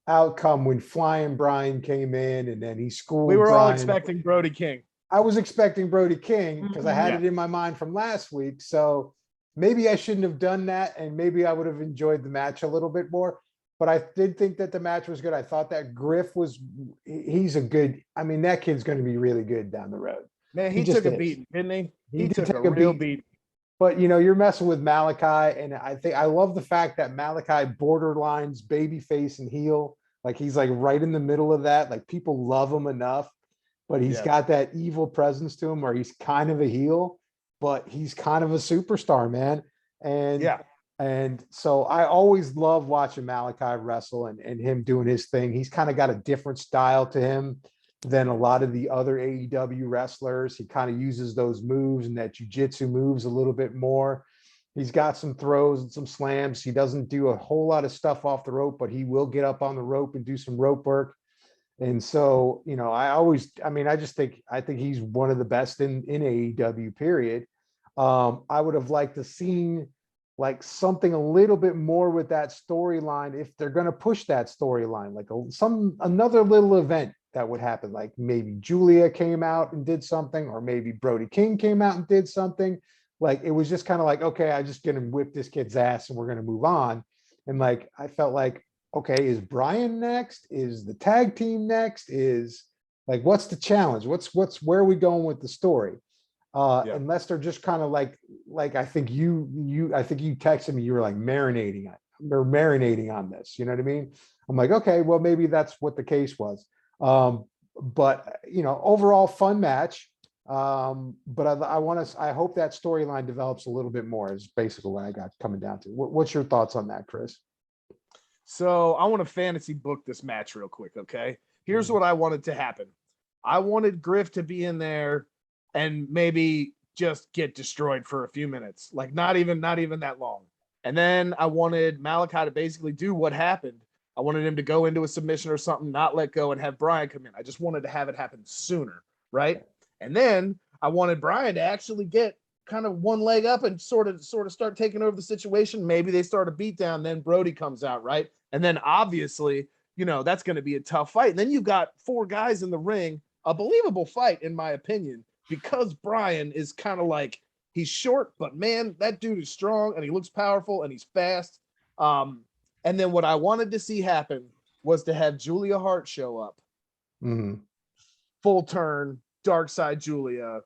outcome when Flying Brian came in and then he schooled. We were Brian. all expecting Brody King. I was expecting Brody King because I had it in my mind from last week. So maybe I shouldn't have done that, and maybe I would have enjoyed the match a little bit more. But I did think that the match was good. I thought that Griff he's a good, that kid's going to be really good down the road. Man, he took a beating, didn't he? He took a real beat. But you're messing with Malachi, and I love the fact that Malachi borderlines babyface and heel. Like he's like right in the middle of that. Like people love him enough, but he's got that evil presence to him where he's kind of a heel, but he's kind of a superstar, man. And so I always love watching Malachi wrestle and him doing his thing. He's kind of got a different style to him than a lot of the other AEW wrestlers. He kind of uses those moves and that jiu-jitsu moves a little bit more. He's got some throws and some slams. He doesn't do a whole lot of stuff off the rope, but he will get up on the rope and do some rope work. And so, I think he's one of the best in AEW, period. I would have liked to seen like something a little bit more with that storyline if they're going to push that storyline, like another little event that would happen. Like maybe Julia came out and did something, or maybe Brody King came out and did something. Like it was just kind of like, okay, I just gonna whip this kid's ass and we're gonna move on. And like I felt like, okay, is Brian next? Is the tag team next? Is like what's the challenge? Where are we going with the story? Unless they're just kind of like I think you texted me, you were like marinating on this. You know what I mean? I'm like, okay, well maybe that's what the case was. But overall fun match. But I hope that storyline develops a little bit more is basically what I got coming down to. What's your thoughts on that, Chris? So I want to fantasy book this match real quick. Okay. Here's what I wanted to happen. I wanted Griff to be in there and maybe just get destroyed for a few minutes, like not even that long. And then I wanted Malachi to basically do what happened, I wanted him to go into a submission or something, not let go, and have Brian come in. I just wanted to have it happen sooner, right? And then I wanted Brian to actually get kind of one leg up and sort of start taking over the situation. Maybe they start a beatdown, then Brody comes out, right? And then obviously, that's going to be a tough fight. And then you've got 4 guys in the ring, a believable fight, in my opinion, because Brian is kind of like, he's short, but man, that dude is strong and he looks powerful and he's fast. And then what I wanted to see happen was to have Julia Hart show up, full turn, dark side Julia,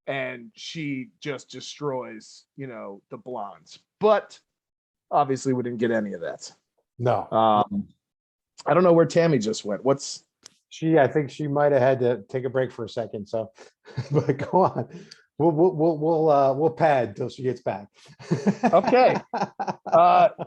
and she just destroys, the blondes. But obviously we didn't get any of that. No. I don't know where Tammy just went. I think she might have had to take a break for a second. So, but go on. We'll pad till she gets back. Okay.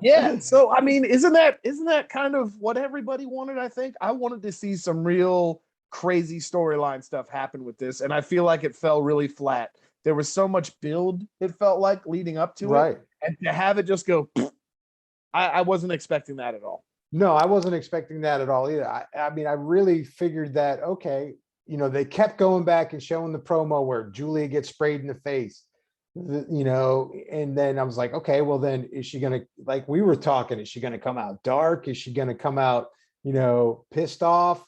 Yeah. So I mean, isn't that kind of what everybody wanted? I think I wanted to see some real crazy storyline stuff happen with this, and I feel like it fell really flat. There was so much build, it felt like, leading up to it, and to have it just go, I wasn't expecting that at all. No, I wasn't expecting that at all either. I mean, I really figured that, okay, they kept going back and showing the promo where Julia gets sprayed in the face, and then I was like, okay, well then is she going to, like we were talking, is she going to come out dark? Is she going to come out, pissed off?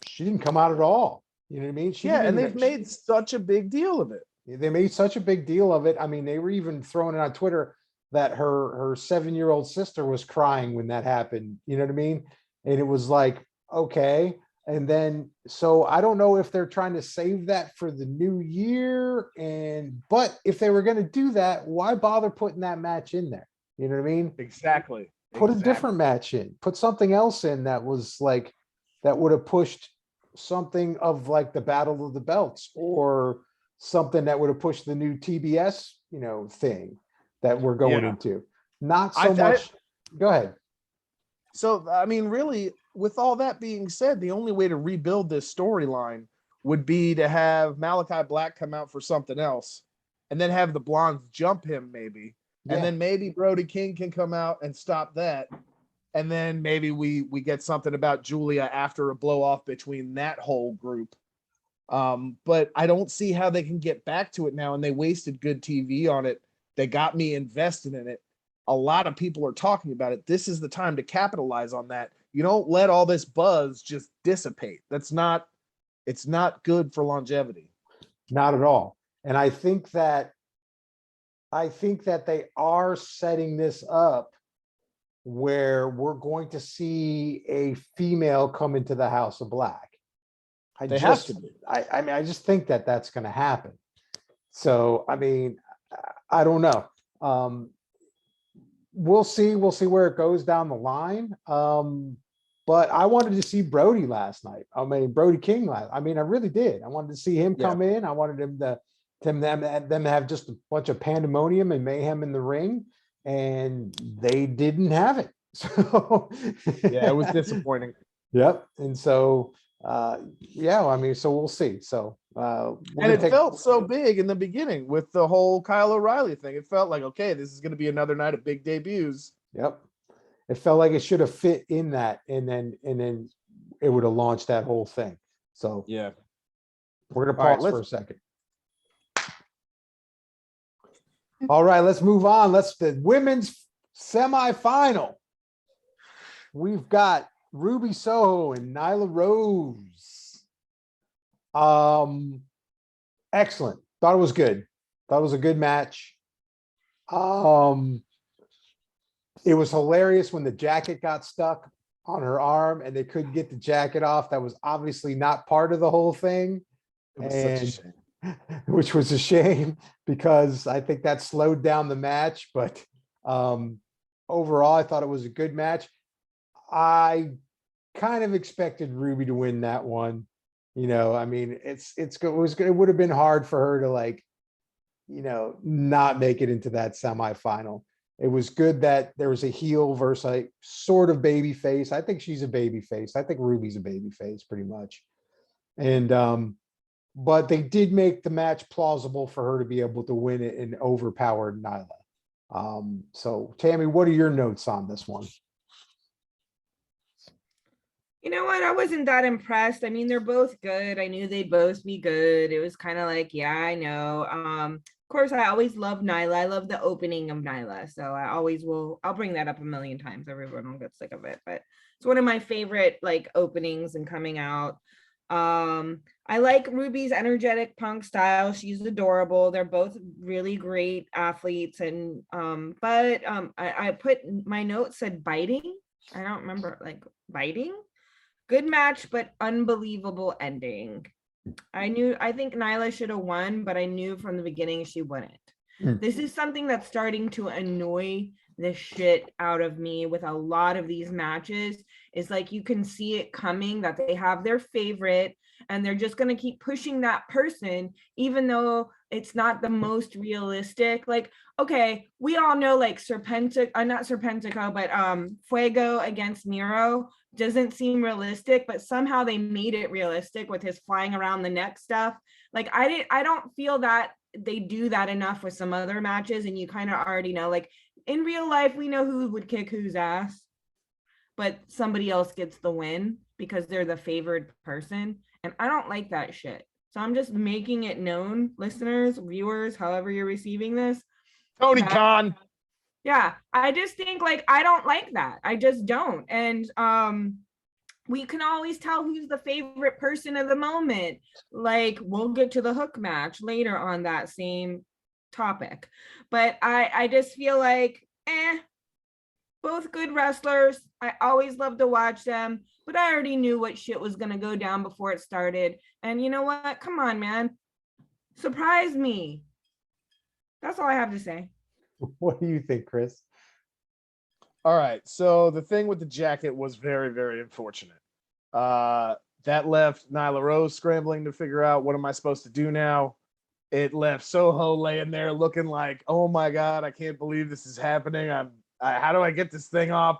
She didn't come out at all. You know what I mean? And they've made such a big deal of it. They made such a big deal of it. I mean, they were even throwing it on Twitter that her 7-year-old sister was crying when that happened. You know what I mean? And it was like, okay. And then, so I don't know if they're trying to save that for the new year. But if they were going to do that, why bother putting that match in there? You know what I mean? Exactly. Put a different match in, put something else in that was like, that would have pushed something of like the Battle of the Belts, or something that would have pushed the new TBS, thing that we're going into. Not so much. Go ahead. So, I mean, really, with all that being said, the only way to rebuild this storyline would be to have Malachi Black come out for something else, and then have the Blondes jump him maybe. And then maybe Brody King can come out and stop that. And then maybe we get something about Julia after a blow off between that whole group. But I don't see how they can get back to it now. And they wasted good TV on it. They got me invested in it. A lot of people are talking about it. This is the time to capitalize on that. You don't let all this buzz just dissipate. It's not good for longevity. Not at all. And I think that they are setting this up where we're going to see a female come into the House of Black. I just think that that's going to happen. So, I mean, I don't know. We'll see where it goes down the line. But I wanted to see Brody last night. I mean, Brody King I really did. I wanted to see him come in. I wanted them to have just a bunch of pandemonium and mayhem in the ring. And they didn't have it. So it was disappointing. Yep. And so so we'll see. So and it felt so big in the beginning with the whole Kyle O'Reilly thing. It felt like, okay, this is going to be another night of big debuts. Yep. It felt like it should have fit in that, and then it would have launched that whole thing. So we're gonna pause for a second. All right, let's move on. The women's semifinal. We've got Ruby Soho and Nyla Rose. Excellent. Thought it was good. Thought it was a good match. It was hilarious when the jacket got stuck on her arm and they couldn't get the jacket off. That was obviously not part of the whole thing. It was such a shame. Which was a shame because I think that slowed down the match. But overall, I thought it was a good match. I kind of expected Ruby to win that one. I mean, it would have been hard for her to not make it into that semifinal. It was good that there was a heel versus a sort of baby face. I think she's a baby face. I think Ruby's a baby face pretty much. And but they did make the match plausible for her to be able to win it and overpower Nyla. So Tammy, what are your notes on this one? You know what? I wasn't that impressed. I mean, they're both good. I knew they'd both be good. It was kind of like, yeah, I know. Of course, I always love Nyla. I love the opening of Nyla. So I always will. I'll bring that up a million times. Everyone will get sick of it, but it's one of my favorite like openings and coming out. I like Ruby's energetic punk style. She's adorable. They're both really great athletes. And I put my note said biting. I don't remember like biting. Good match, but unbelievable ending. I think Nyla should have won, but I knew from the beginning she wouldn't. This is something that's starting to annoy the shit out of me with a lot of these matches. Is like you can see it coming that they have their favorite and they're just going to keep pushing that person, even though it's not the most realistic. Like, okay, we all know like not Serpentico, but Fuego against Nero doesn't seem realistic, but somehow they made it realistic with his flying around the neck stuff. Like I don't feel that they do that enough with some other matches, and you kind of already know, like in real life, we know who would kick whose ass, but somebody else gets the win because they're the favored person. And I don't like that shit. So I'm just making it known, listeners, viewers, however you're receiving this. Tony Khan. Yeah, I just think like I don't like that. I just don't. And we can always tell who's the favorite person of the moment. Like we'll get to the hook match later on that same topic. But I just feel like both good wrestlers. I always love to watch them, but I already knew what shit was gonna go down before it started. And you know what? Come on, man. Surprise me. That's all I have to say. What do you think, Chris? All right. So the thing with the jacket was very, very unfortunate. That left Nyla Rose scrambling to figure out what am I supposed to do now. It left Soho laying there looking like, oh my God, I can't believe this is happening. How do I get this thing off?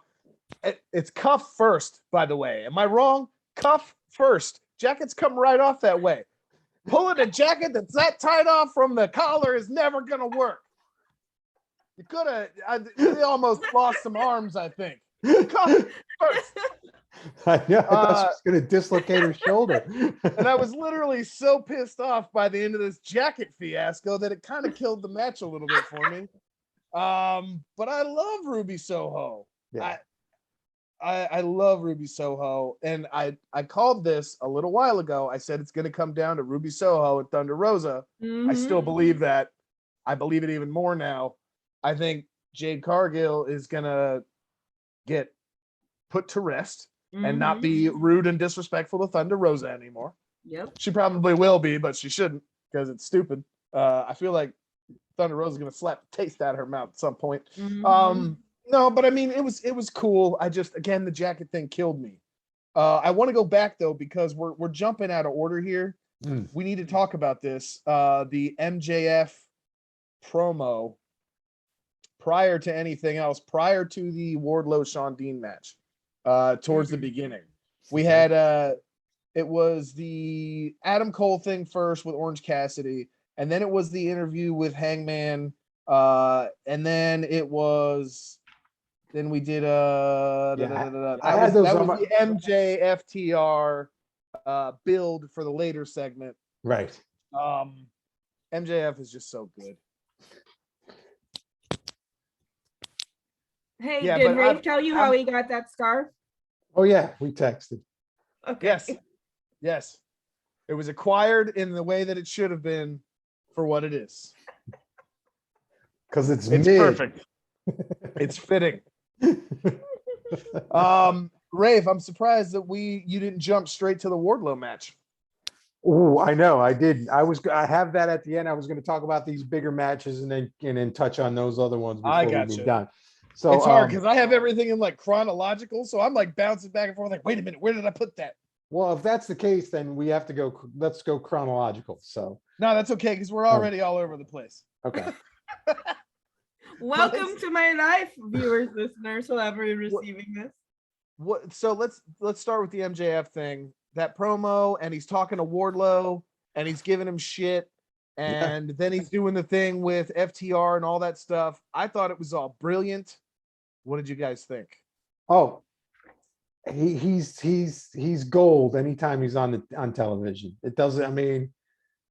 It's cuff first, by the way. Am I wrong? Cuff first. Jackets come right off that way. Pulling a jacket that's that tied off from the collar is never gonna work. You could have. They almost lost some arms, I think. Cuff first. I know. I thought she was going to dislocate her shoulder. And I was literally so pissed off by the end of this jacket fiasco that it kind of killed the match a little bit for me. But I love Ruby Soho. Yeah. I love Ruby Soho, and I called this a little while ago. I said it's going to come down to Ruby Soho and Thunder Rosa. I still believe that. I believe it even more now. I think Jade Cargill is going to get put to rest and not be rude and disrespectful to Thunder Rosa anymore. Yep. She probably will be, but she shouldn't because it's stupid. I feel like Thunder Rosa is going to slap the taste out of her mouth at some point. No, but I mean, it was cool. I just, again, the jacket thing killed me. I want to go back though, because we're jumping out of order here. We need to talk about this. The MJF promo prior to anything else, prior to the Wardlow Shawn Dean match, towards the beginning, we had it was the Adam Cole thing first with Orange Cassidy, and then it was the interview with Hangman, and then it was. Then we did that was the MJFTR build for the later segment. Right. MJF is just so good. Hey, yeah, did Rafe tell you how he got that scarf? Oh yeah, we texted. Okay. Yes. It was acquired in the way that it should have been for what it is. Because it's perfect. It's fitting. Rafe, I'm surprised that you didn't jump straight to the Wardlow match. Oh, I know. I did. I have that at the end. I was going to talk about these bigger matches and then touch on those other ones before we move down. So it's hard because I have everything in like chronological, so I'm like bouncing back and forth. Like, wait a minute, where did I put that? Well, if that's the case, then we have to go. Let's go chronological. So no, that's okay because we're already all over the place. Okay. Welcome to my life, viewers, listeners, whoever is receiving this. So let's start with the MJF thing. That promo, and he's talking to Wardlow, and he's giving him shit, and then he's doing the thing with FTR and all that stuff. I thought it was all brilliant. What did you guys think? Oh, he's gold anytime he's on television. It doesn't, I mean,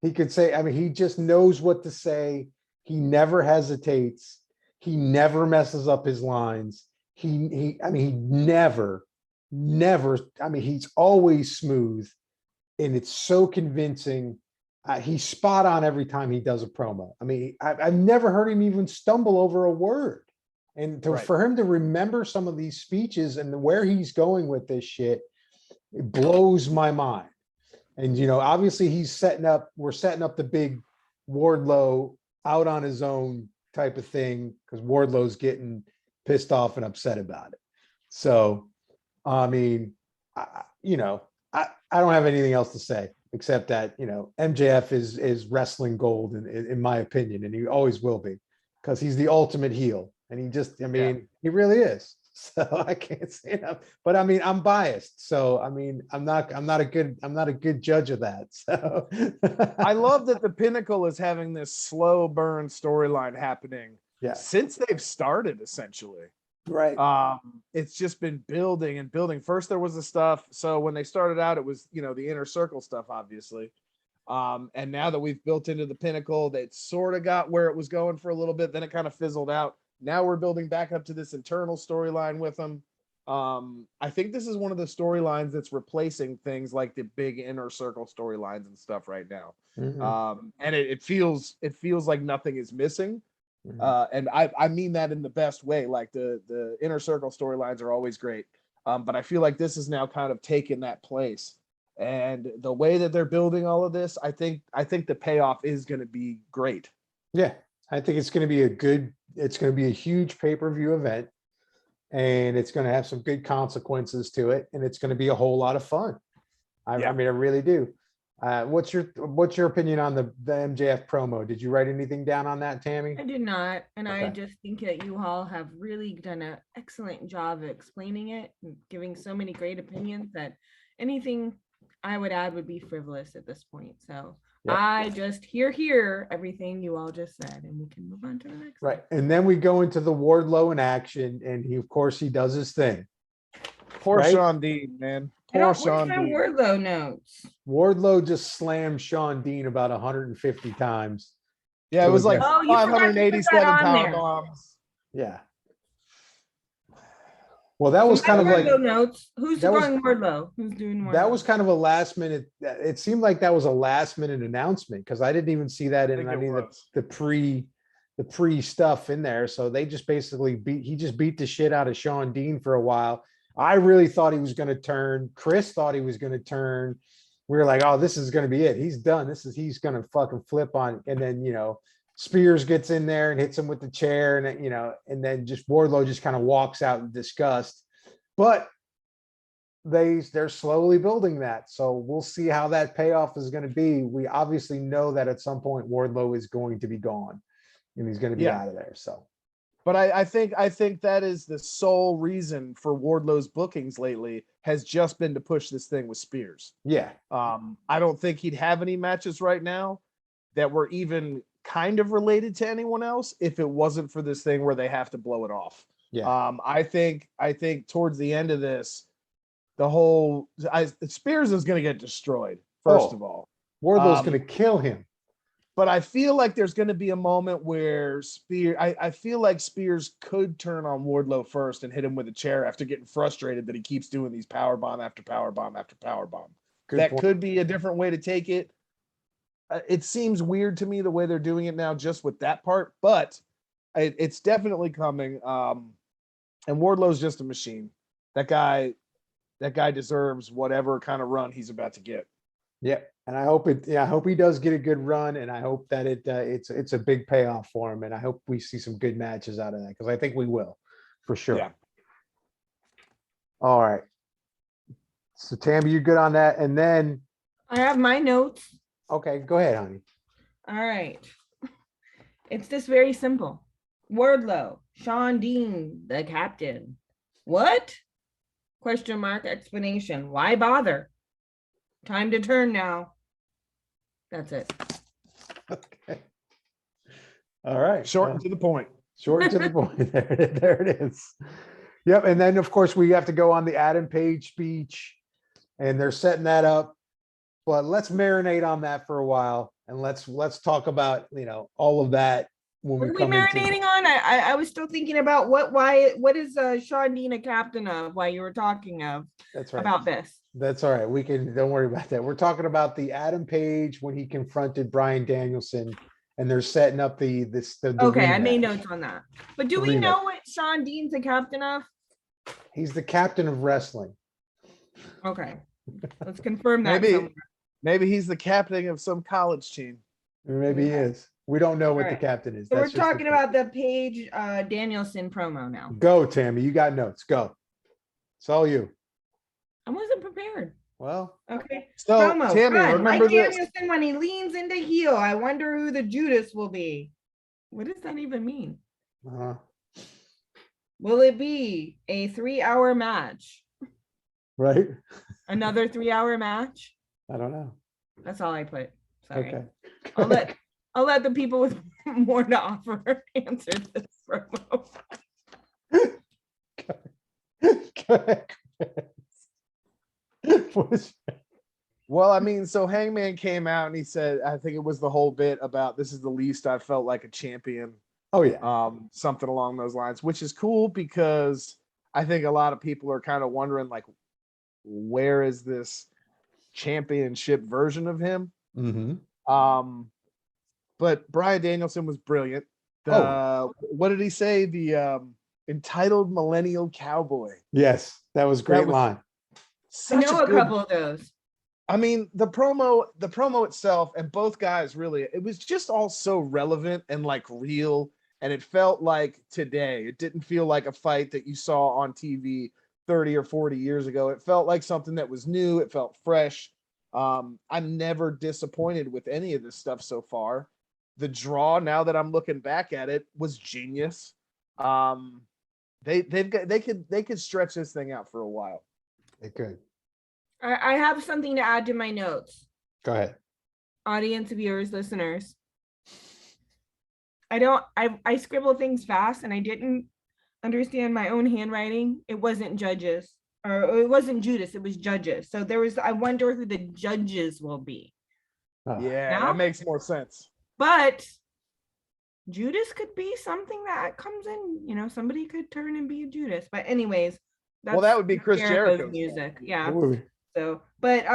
he could say, I mean, he just knows what to say. He never hesitates. He never messes up his lines. I mean, he never, I mean, he's always smooth, and it's so convincing. He's spot on every time he does a promo. I mean, I've never heard him even stumble over a word. And for him to remember some of these speeches and where he's going with this shit, it blows my mind. And, you know, obviously we're setting up the big Wardlow out on his own type of thing, because Wardlow's getting pissed off and upset about it. So, I mean, I don't have anything else to say except that, you know, MJF is wrestling gold in my opinion, and he always will be, because he's the ultimate heel. And he just, I mean, he really is. So I can't say enough. But I mean, I'm biased. So I mean, I'm not a good judge of that. So I love that the Pinnacle is having this slow burn storyline happening since they've started, essentially. Right. It's just been building and building. First there was the stuff. So when they started out, it was, you know, the Inner Circle stuff, obviously. And now that we've built into the Pinnacle, that sort of got where it was going for a little bit, then it kind of fizzled out. Now we're building back up to this internal storyline with them. I think this is one of the storylines that's replacing things like the big Inner Circle storylines and stuff right now. Mm-hmm. And it feels like nothing is missing. And I mean that in the best way. Like the Inner Circle storylines are always great. But I feel like this is now kind of taken that place. And the way that they're building all of this, I think the payoff is going to be great. Yeah, I think it's going to be a huge pay-per-view event, and it's going to have some good consequences to it, and it's going to be a whole lot of fun. I mean, I really do. What's your opinion on the MJF promo? Did you write anything down on that, Tammy? I did not, and Okay. I just think that you all have really done an excellent job of explaining it and giving so many great opinions that anything I would add would be frivolous at this point. So I just hear everything you all just said, and we can move on to the next. Right, and then we go into the Wardlow in action, and he does his thing. Poor Sean Dean, man. Poor Sean Dean. Wardlow notes. Wardlow just slammed Sean Dean about 150 times. Yeah, it was like 587 power bombs. Yeah. Well, that was kind of like notes. Who's going Wardlow? Who's doing Wardlow? That was kind of a last minute. It seemed like that was a last minute announcement, because I didn't even see that in the pre stuff in there. So they just basically beat the shit out of Sean Dean for a while. I really thought he was going to turn. Chris thought he was going to turn. We were like, oh, this is going to be it. He's done. He's going to fucking flip on. And then, you know, Spears gets in there and hits him with the chair, and, you know, and then just Wardlow just kind of walks out in disgust. But they're slowly building that. So we'll see how that payoff is going to be. We obviously know that at some point Wardlow is going to be gone, and he's going to be out of there. So, but I think that is the sole reason for Wardlow's bookings lately has just been to push this thing with Spears. Yeah. I don't think he'd have any matches right now that were even kind of related to anyone else if it wasn't for this thing where they have to blow it off. Yeah. I think towards the end of this, the whole Spears is going to get destroyed. First of all, Wardlow's going to kill him. But I feel like there's going to be a moment where I feel like Spears could turn on Wardlow first and hit him with a chair after getting frustrated that he keeps doing these power bomb after power bomb after power bomb. That could be a different way to take it. It seems weird to me the way they're doing it now, just with that part, but it's definitely coming. And Wardlow's just a machine. That guy deserves whatever kind of run he's about to get. Yeah, and I hope he does get a good run, and I hope that it's a big payoff for him, and I hope we see some good matches out of that, because I think we will, for sure. Yeah. All right. So Tammy, you good on that? And then I have my notes. Okay, go ahead, honey. All right. It's just very simple. Wardlow, Sean Dean, the captain. What? Question mark, explanation. Why bother? Time to turn now. That's it. Okay. All right. Short and to the point. Short and to the point. There it is. Yep, and then of course we have to go on the Adam Page speech, and they're setting that up. But let's marinate on that for a while, and let's talk about all of that when What we are we come into. marinating on? I was still thinking about what is Sean Dean a captain of while you were talking That's right. about this. That's all right. Don't worry about that. We're talking about the Adam Page when he confronted Bryan Danielson, and they're setting up the Okay, I rematch. made notes on that. But do The we rematch. know what Sean Dean's a captain of? He's the captain of wrestling. Okay, let's confirm that. Somewhere. Maybe he's the captain of some college team. Or maybe he is. We don't know what the captain is. So we're talking about the Page Danielson promo now. Go, Tammy. You got notes. Go. It's all you. I wasn't prepared. Well, okay. So Promo. Tammy, Fun. remember Mike this. Danielson when he leans into heel. I wonder who the Judas will be. What does that even mean? Will it be a 3-hour match? Right. Another 3-hour match? I don't know. That's all I put. Sorry. Okay. I'll let the people with more to offer answer this promo. Well, I mean, so Hangman came out and he said, I think it was the whole bit about this is the least I felt like a champion. Oh yeah. Something along those lines, which is cool because I think a lot of people are kind of wondering, like, where is this championship version of him? Mm-hmm. But Bryan Danielson was brilliant. What did he say? The entitled millennial cowboy. Yes, that was great line. I know a couple of those. I mean, the promo itself, and both guys really, it was just all so relevant and like real, and it felt like today. It didn't feel like a fight that you saw on TV 30 or 40 years ago. It felt like something that was new. It felt fresh. I'm never disappointed with any of this stuff so far. The draw, now that I'm looking back at it, was genius. They could stretch this thing out for a while. They could. I have something to add to my notes. Go ahead. Audience, viewers, listeners. I scribble things fast and I didn't understand my own handwriting. It wasn't judges, or it wasn't Judas, it was judges. So I wonder who the judges will be. Yeah, that makes more sense. But Judas could be something that comes in, somebody could turn and be a Judas. But anyways, that would be Chris Jericho's music. Yeah. So, but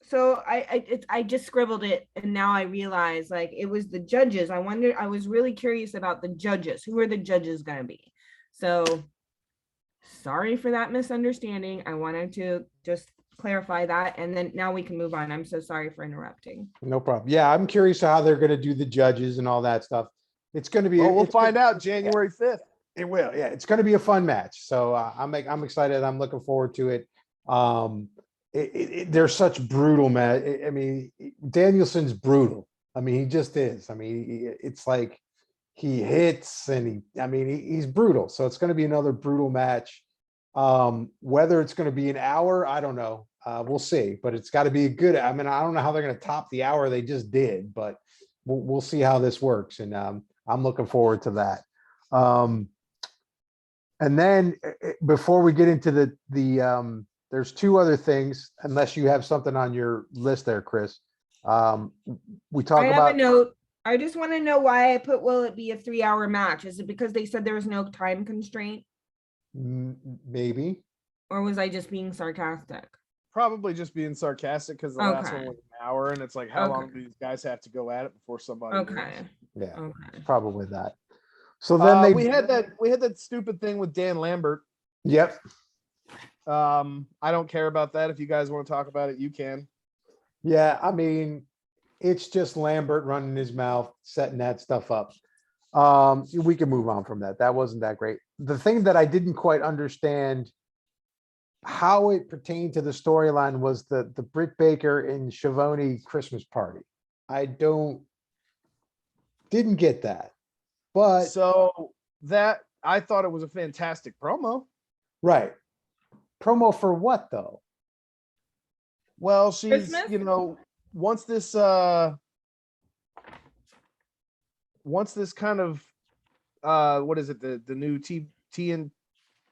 so I just scribbled it, and now I realize like it was the judges. I was really curious about the judges. Who are the judges gonna be? So sorry for that misunderstanding. I wanted to just clarify that, and then now we can move on. I'm so sorry for interrupting. No problem. Yeah, I'm curious how they're gonna do the judges and all that stuff. It's gonna be. We'll find out January 5th. It will. Yeah, it's gonna be a fun match. So I'm excited. I'm looking forward to it. They're such brutal, man. I mean, Danielson's brutal. I mean, he just is. I mean, it's like he hits and he's brutal. So it's going to be another brutal match. Whether it's going to be an hour, I don't know. We'll see. But it's got to be a good. I mean, I don't know how they're going to top the hour they just did, but we'll see how this works. And I'm looking forward to that. And then before we get into the there's two other things, unless you have something on your list there, Chris. We talk about. I have a note. I just want to know why I put, will it be a 3-hour match? Is it because they said there was no time constraint? Maybe. Or was I just being sarcastic? Probably just being sarcastic because the last one was an hour, and it's like, how long do these guys have to go at it before somebody? Yeah, probably that. So then we had that stupid thing with Dan Lambert. Yep. I don't care about that. If you guys want to talk about it, you can. Yeah, I mean, it's just Lambert running his mouth, setting that stuff up. We can move on from that. That wasn't that great. The thing that I didn't quite understand how it pertained to the storyline was the Britt Baker and Schiavone Christmas party. I didn't get that. But so that I thought it was a fantastic promo. Right. Promo for what though? Well, she's Christmas? once this kind of what is it, the new TNT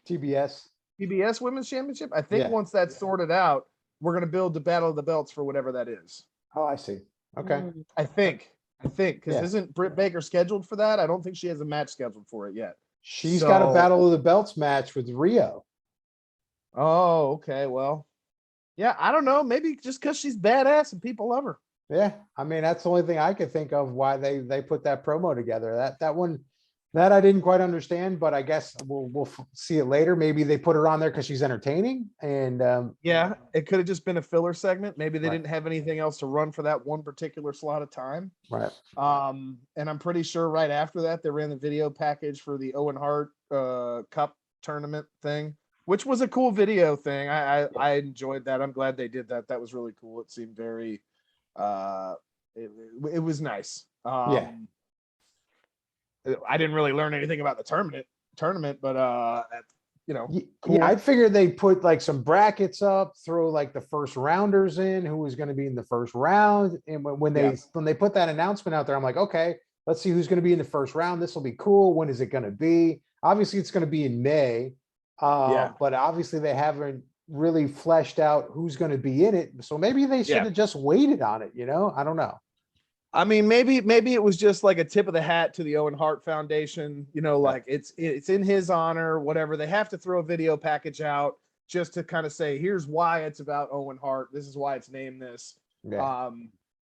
TBS. TBS Women's Championship. I think once that's sorted out, we're going to build the Battle of the Belts for whatever that is. Oh, I see. Okay. I think, because isn't Britt Baker scheduled for that? I don't think she has a match scheduled for it yet. She's got a Battle of the Belts match with Rio. Oh, okay. Well, yeah, I don't know. Maybe just because she's badass and people love her. Yeah, I mean, that's the only thing I could think of why they put that promo together. That one, that I didn't quite understand, but I guess we'll see it later. Maybe they put her on there because she's entertaining, and yeah, it could have just been a filler segment. Maybe they didn't have anything else to run for that one particular slot of time. Right. And I'm pretty sure right after that they ran the video package for the Owen Hart Cup tournament thing, which was a cool video thing. I enjoyed that. I'm glad they did that. That was really cool. It seemed very it was nice. I didn't really learn anything about the tournament, but cool. Yeah, I figured they'd put like some brackets up, throw like the first rounders in, who was going to be in the first round. And when they put that announcement out there, I'm like, okay, let's see who's going to be in the first round. This will be cool. When is it going to be? Obviously, it's going to be in May. But obviously they haven't really fleshed out who's going to be in it. So maybe they should have just waited on it. I don't know. I mean, maybe it was just like a tip of the hat to the Owen Hart Foundation, like it's in his honor, whatever. They have to throw a video package out just to kind of say, here's why it's about Owen Hart. This is why it's named this. Yeah.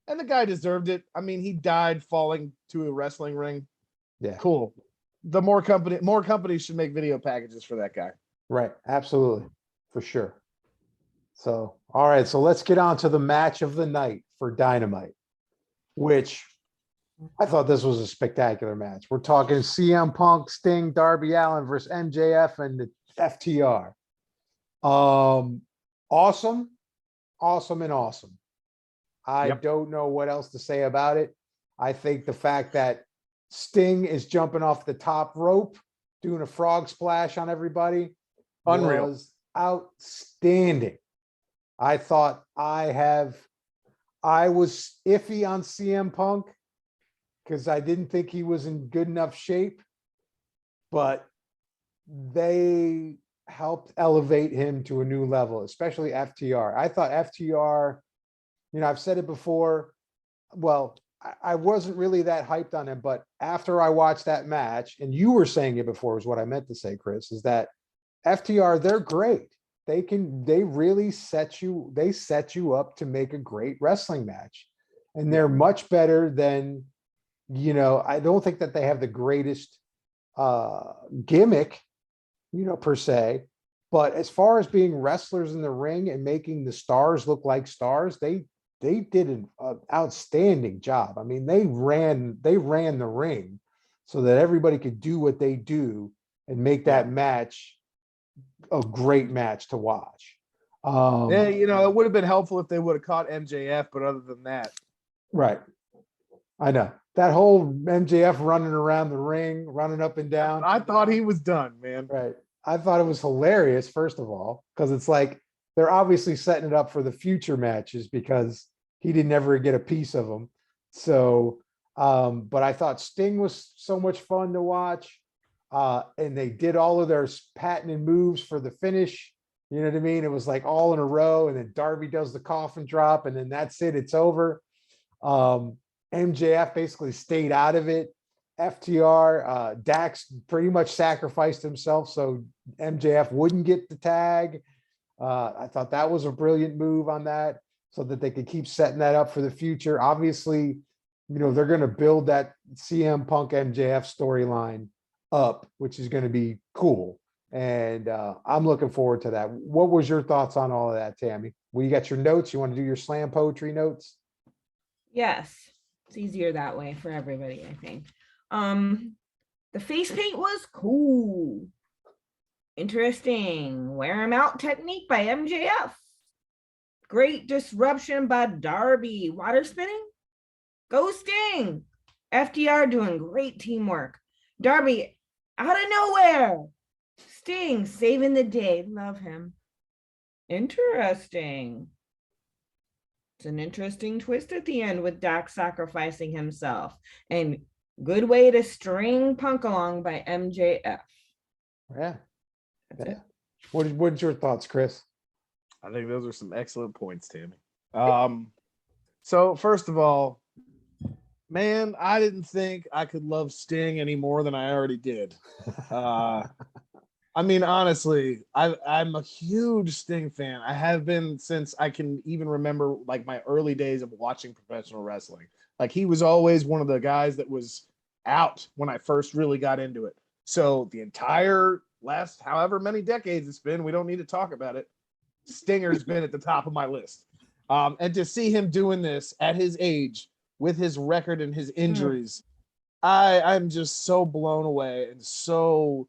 And the guy deserved it. I mean, he died falling to a wrestling ring. Yeah. Cool. The more companies should make video packages for that guy. Right. Absolutely. For sure. So, all right. So let's get on to the match of the night for Dynamite, which I thought this was a spectacular match. We're talking CM Punk, Sting, Darby Allin versus MJF and the FTR. Awesome. I don't know what else to say about it. I think the fact that Sting is jumping off the top rope, doing a frog splash on everybody, unreal, was outstanding. I thought I was iffy on CM Punk because I didn't think he was in good enough shape, but they helped elevate him to a new level, especially FTR. I thought FTR, I've said it before. Well, I wasn't really that hyped on him, but after I watched that match, and you were saying it before, is what I meant to say, Chris, is that FTR, they're great. They really set you up to make a great wrestling match. And they're much better than, I don't think that they have the greatest gimmick, per se, but as far as being wrestlers in the ring and making the stars look like stars, they did an outstanding job. I mean, they ran the ring so that everybody could do what they do and make that match a great match to watch. It would have been helpful if they would have caught MJF, but other than that, right. I know that whole MJF running around the ring, running up and down. I thought he was done, man. Right. I thought it was hilarious, first of all, because it's like they're obviously setting it up for the future matches because he didn't ever get a piece of them. So, but I thought Sting was so much fun to watch. And they did all of their patented moves for the finish. You know what I mean? It was like all in a row, and then Darby does the coffin drop, and then that's it. It's over. MJF basically stayed out of it. FTR, Dax pretty much sacrificed himself so MJF wouldn't get the tag. I thought that was a brilliant move on that, so that they could keep setting that up for the future. Obviously, they're going to build that CM Punk MJF storyline up, which is going to be cool. And I'm looking forward to that. What was your thoughts on all of that, Tammy? Well, you got your notes. You want to do your slam poetry notes? Yes. It's easier that way for everybody, I think. The face paint was cool. Interesting. Wear 'em out technique by MJF. Great disruption by Darby. Water spinning? Go Sting. FTR doing great teamwork. Darby out of nowhere. Sting saving the day. Love him. Interesting. It's an interesting twist at the end with Dax sacrificing himself. And good way to string Punk along by MJF. Yeah. That's it. What's your thoughts, Chris? I think those are some excellent points, Tammy. So first of all, man, I didn't think I could love Sting any more than I already did. I mean, honestly, I'm a huge Sting fan. I have been since I can even remember, like, my early days of watching professional wrestling. Like, he was always one of the guys that was out when I first really got into it. So the entire last however many decades it's been, we don't need to talk about it, Stinger's been at the top of my list. And to see him doing this at his age with his record and his injuries, I'm just so blown away and so,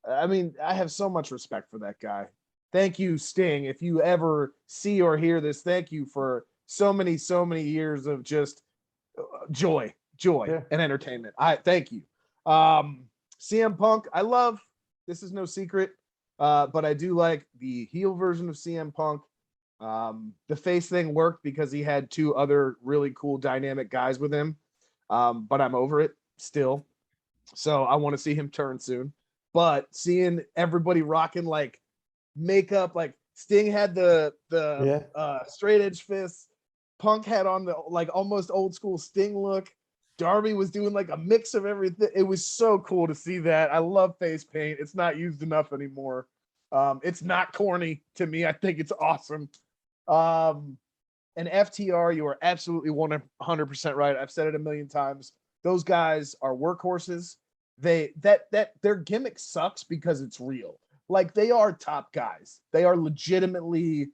I mean, I have so much respect for that guy. Thank you, Sting. If you ever see or hear this, thank you for so many years of just joy and entertainment. I thank you. CM Punk, I love. This is no secret, but I do like the heel version of CM Punk. The face thing worked because he had two other really cool dynamic guys with him, but I'm over it still. So I want to see him turn soon. But seeing everybody rocking like makeup, like Sting had the straight edge fists, Punk had on the like almost old school Sting look. Darby was doing like a mix of everything. It was so cool to see that. I love face paint. It's not used enough anymore. It's not corny to me. I think it's awesome. And FTR, you are absolutely 100% right. I've said it a million times. Those guys are workhorses. Their gimmick sucks because it's real. Like, they are top guys. They are legitimately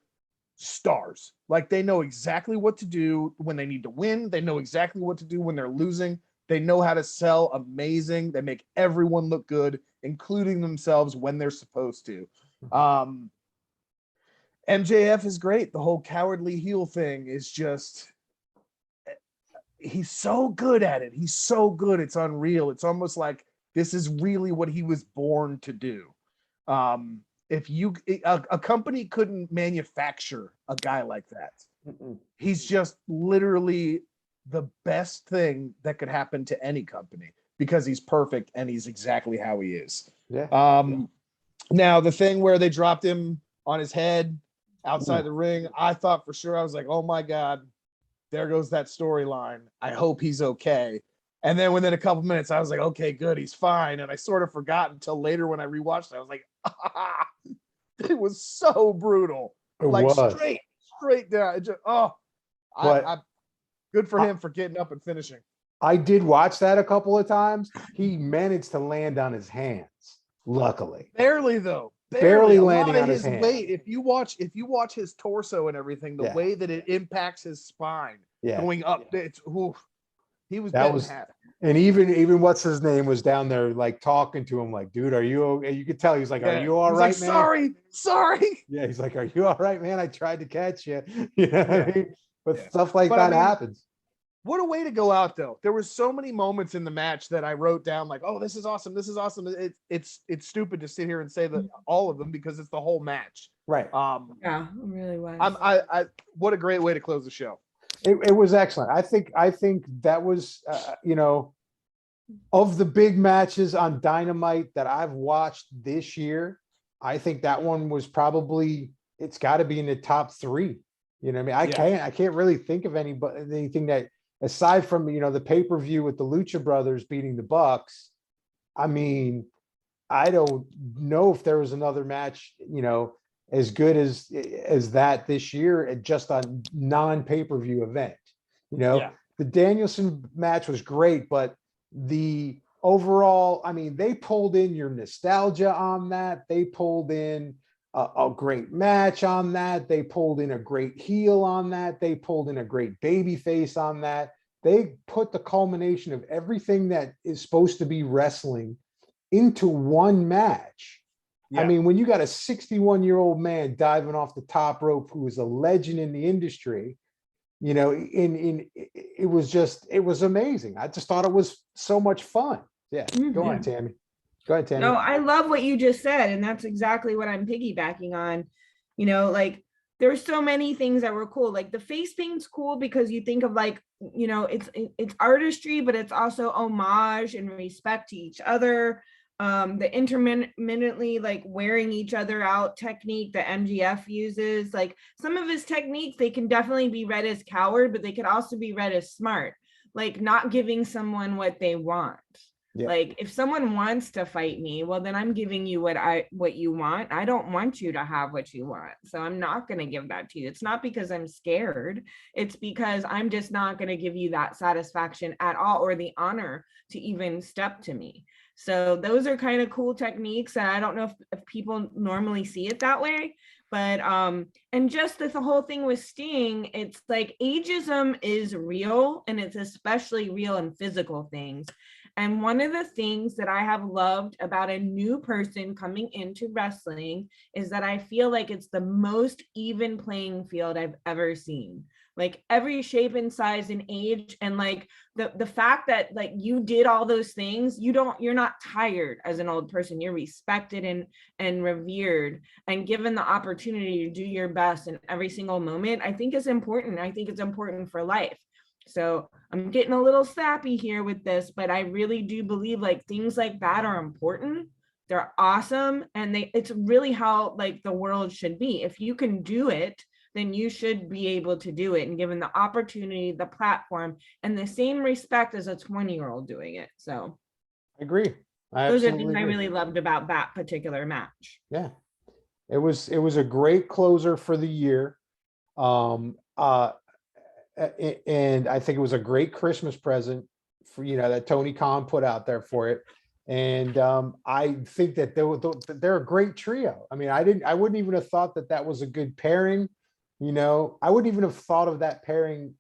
stars. Like, they know exactly what to do when they need to win. They know exactly what to do when they're losing. They know how to sell amazing. They make everyone look good, including themselves when they're supposed to. MJF is great. The whole cowardly heel thing is just, he's so good at it. He's so good. It's unreal. It's almost like this is really what he was born to do. If a company couldn't manufacture a guy like that, he's just literally the best thing that could happen to any company because he's perfect and he's exactly how he is. Now the thing where they dropped him on his head outside the ring, I thought for sure, I was like, oh my God, there goes that storyline. I hope he's okay. And then within a couple minutes, I was like, okay, good, he's fine. And I sort of forgot until later when I rewatched it. I was like, it was so brutal. Straight down. It just, good for him for getting up and finishing. I did watch that a couple of times. He managed to land on his hands, luckily. Barely though. Barely landing on his hands. Weight, if you watch his torso and everything, the way that it impacts his spine going up, it's he was half. And even what's his name was down there like talking to him like, dude, are you okay? You could tell he's like, are you all right, like, man? Sorry. Yeah, he's like, are you all right, man? I tried to catch you. You know what I mean? But stuff like that happens. What a way to go out, though. There were so many moments in the match that I wrote down like, oh, this is awesome. This is awesome. It's stupid to sit here and say that all of them because it's the whole match. Right. Yeah, it really was. I what a great way to close the show. It was excellent. I think that was, of the big matches on Dynamite that I've watched this year, I think that one was probably, it's got to be in the top 3. You know what I mean? I can't really think of anything that, aside from, the pay-per-view with the Lucha Brothers beating the Bucks. I mean, I don't know if there was another match, as good as that this year, just on non-pay-per-view event. The Danielson match was great, but the overall, I mean, they pulled in your nostalgia on that. They pulled in a great match on that. They pulled in a great heel on that. They pulled in a great baby face on that. They put the culmination of everything that is supposed to be wrestling into one match. I mean, when you got a 61-year-old man diving off the top rope who is a legend in the industry, it was amazing. I just thought it was so much fun. Yeah. Go on, Tammy. Go ahead, Tammy. No, I love what you just said. And that's exactly what I'm piggybacking on. Like there's so many things that were cool. Like the face paint's cool because you think of like, it's artistry, but it's also homage and respect to each other. the intermittently like wearing each other out technique that MGF uses. Like some of his techniques, they can definitely be read as coward, but they could also be read as smart, like not giving someone what they want. Yeah. Like if someone wants to fight me, well, then I'm giving you what you want. I don't want you to have what you want. So I'm not going to give that to you. It's not because I'm scared. It's because I'm just not going to give you that satisfaction at all, or the honor to even step to me. So those are kind of cool techniques. And I don't know if people normally see it that way, but and just the whole thing with Sting, it's like ageism is real, and it's especially real in physical things. And one of the things that I have loved about a new person coming into wrestling is that I feel like it's the most even playing field I've ever seen. Like every shape and size and age, and like the fact that like you did all those things, you're not tired as an old person. You're respected and revered and given the opportunity to do your best in every single moment. I think is important. I think it's important for life. So I'm getting a little sappy here with this, but I really do believe like things like that are important. They're awesome. And it's really how like the world should be. If you can do it, then you should be able to do it and given the opportunity, the platform, and the same respect as a 20-year-old doing it. So I agree. Those are things I really loved about that particular match. Yeah. It was a great closer for the year. And I think it was a great Christmas present for, that Tony Khan put out there for it. And I think that they're a great trio. I mean, I wouldn't even have thought that was a good pairing. I wouldn't even have thought of that pairing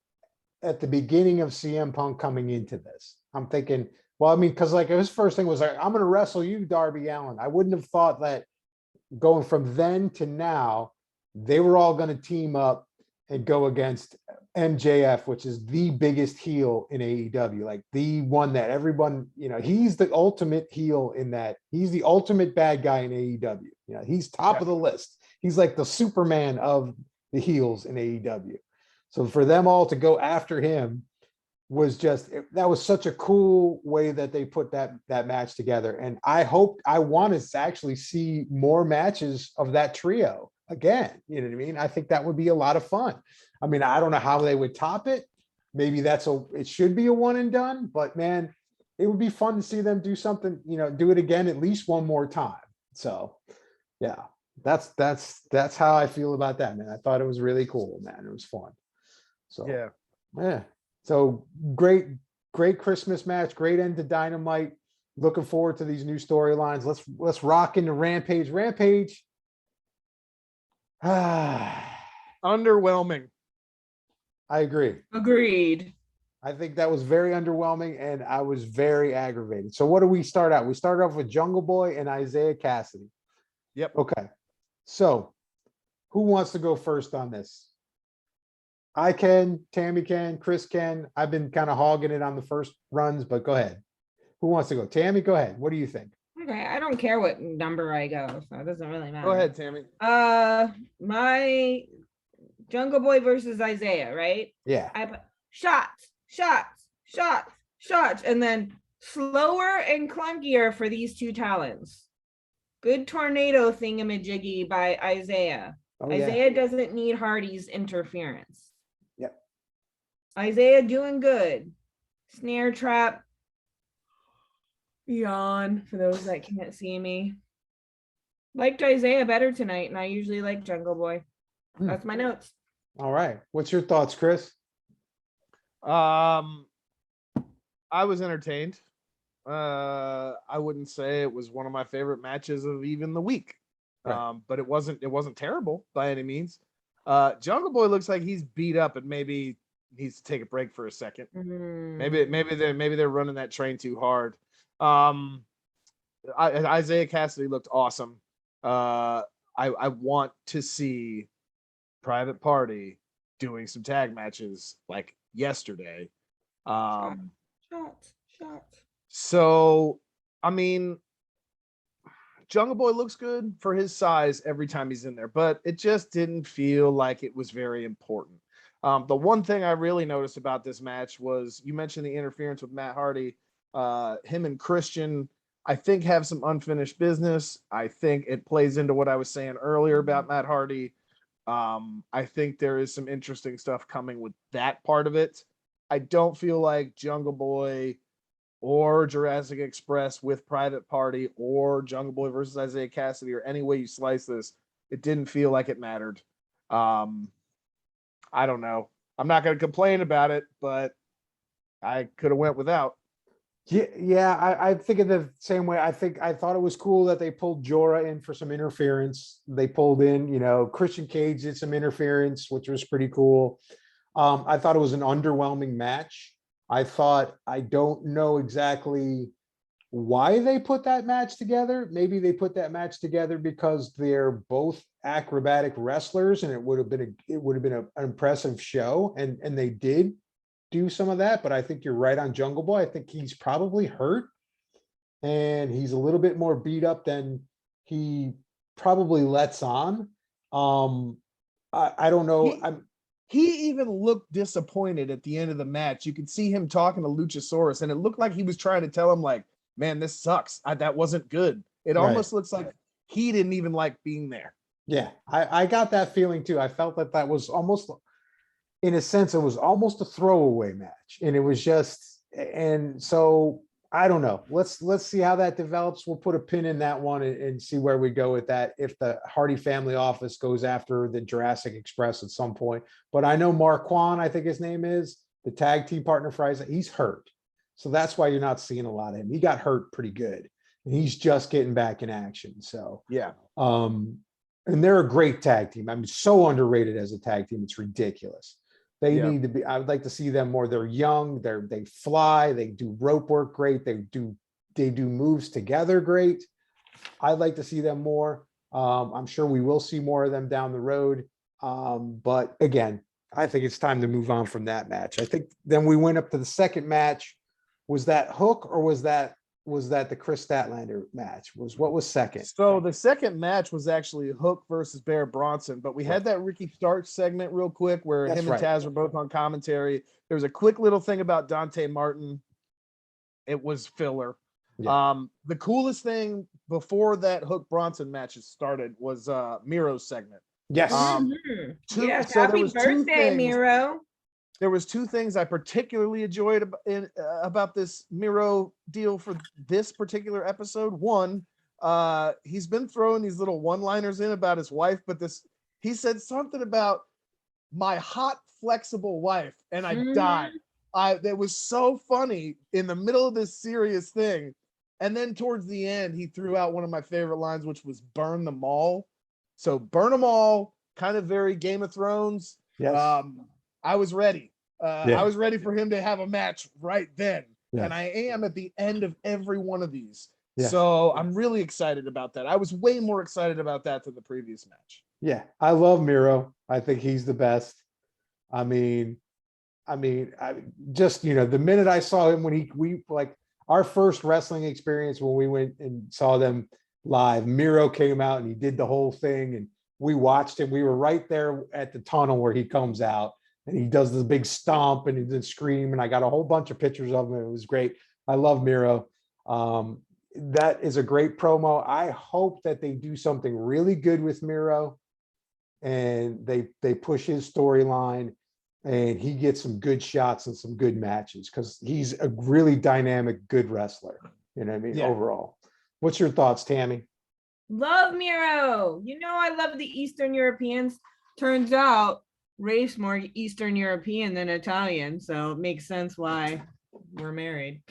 at the beginning of CM Punk coming into this. I'm thinking, well, I mean, because like his first thing was like, I'm going to wrestle you, Darby Allin. I wouldn't have thought that going from then to now, they were all going to team up and go against MJF, which is the biggest heel in AEW, like the one that everyone, he's the ultimate heel in that. He's the ultimate bad guy in AEW. He's top of the list. He's like the Superman of the heels in AEW. So for them all to go after him was that was such a cool way that they put that match together. And I want to actually see more matches of that trio again. You know what I mean? I think that would be a lot of fun. I mean, I don't know how they would top it. Maybe it should be a one and done, but man, it would be fun to see them do something, do it again at least one more time. So yeah, that's how I feel about that, man. I thought it was really cool, man. It was fun. So yeah. So great Christmas match, great end to Dynamite. Looking forward to these new storylines. Let's rock into Rampage. Rampage. Underwhelming. I agree. Agreed. I think that was very underwhelming, and I was very aggravated. So what do we start out? We start off with Jungle Boy and Isaiah Cassidy. Yep. Okay. So who wants to go first on this? I can, Tammy can, Chris can. I've been kind of hogging it on the first runs, but go ahead. Who wants to go? Tammy, go ahead. What do you think? Okay, I don't care what number I go, so it doesn't really matter. Go ahead, Tammy. My Jungle Boy versus Isaiah, right? Yeah. I put shots, and then slower and clunkier for these two talents. Good tornado thingamajiggy by Isaiah. Isaiah doesn't need Hardy's interference. Yep. Isaiah doing good. Snare trap. Yawn for those that can't see me. Liked Isaiah better tonight, and I usually like Jungle Boy. That's my notes. All right. What's your thoughts, Chris? I was entertained. I wouldn't say it was one of my favorite matches of even the week. Right. But it wasn't terrible by any means. Jungle Boy looks like he's beat up and maybe needs to take a break for a second. Maybe they're running that train too hard. Isaiah Cassidy looked awesome. I want to see Private Party doing some tag matches like yesterday. Shots. So, I mean, Jungle Boy looks good for his size every time he's in there, but it just didn't feel like it was very important. The one thing I really noticed about this match was you mentioned the interference with Matt Hardy. Him and Christian I think have some unfinished business. I think it plays into what I was saying earlier about Matt Hardy. I think there is some interesting stuff coming with that part of it. I don't feel like Jungle Boy or Jurassic Express with Private Party or Jungle Boy versus Isaiah Cassidy, or any way you slice this, it didn't feel like it mattered. I don't know. I'm not going to complain about it, but I could have went without. Yeah, I think of the same way. I thought it was cool that they pulled Jorah in for some interference. They pulled in, Christian Cage did some interference, which was pretty cool. I thought it was an underwhelming match. I don't know exactly why they put that match together. Maybe they put that match together because they're both acrobatic wrestlers, and it would have been an impressive show, and they did do some of that. But I think you're right on Jungle Boy. I think he's probably hurt, and he's a little bit more beat up than he probably lets on. I don't know. He even looked disappointed at the end of the match. You could see him talking to Luchasaurus, and it looked like he was trying to tell him, like, man, this sucks. That wasn't good. It almost looks like he didn't even like being there. Yeah, I got that feeling too. I felt that was almost, in a sense, it was almost a throwaway match, and it was just, and so I don't know. Let's see how that develops. We'll put a pin in that one and see where we go with that. If the Hardy family office goes after the Jurassic Express at some point, but I know Marquand, I think his name is, the tag team partner for Isaac, he's hurt, so that's why you're not seeing a lot of him. He got hurt pretty good, and he's just getting back in action. So yeah, and they're a great tag team. I mean, so underrated as a tag team, it's ridiculous. They need to be. I would like to see them more. They're young. They fly. They do rope work great. They do moves together great. I'd like to see them more. I'm sure we will see more of them down the road. But again, I think it's time to move on from that match. I think then we went up to the second match. Was that Hook, or was that the Chris Statlander match? What was second? So the second match was actually Hook versus Bear Bronson, but we had that Ricky Starks segment real quick where him and Taz were both on commentary. There was a quick little thing about Dante Martin. It was filler. Yeah. The coolest thing before that Hook Bronson matches started was Miro's segment. Yes. Yes. So happy birthday, Miro. There was two things I particularly enjoyed about this Miro deal for this particular episode. One, he's been throwing these little one-liners in about his wife, but he said something about my hot, flexible wife, and I died. That was so funny in the middle of this serious thing. And then towards the end, he threw out one of my favorite lines, which was burn them all. So burn them all, kind of very Game of Thrones. Yes. I was ready. I was ready for him to have a match right then. Yes. And I am at the end of every one of these. Yes. So I'm really excited about that. I was way more excited about that than the previous match. Yeah, I love Miro. I think he's the best. I mean, just, the minute I saw him when we like our first wrestling experience when we went and saw them live, Miro came out and he did the whole thing, and we watched him. We were right there at the tunnel where he comes out and he does the big stomp and he did scream, and I got a whole bunch of pictures of him. It was great. I love Miro. That is a great promo. I hope that they do something really good with Miro and they push his storyline and he gets some good shots and some good matches, because he's a really dynamic, good wrestler. You know what I mean? Yeah. Overall. What's your thoughts, Tammy? Love Miro. I love the Eastern Europeans. Turns out Rafe's more Eastern European than Italian, so it makes sense why we're married.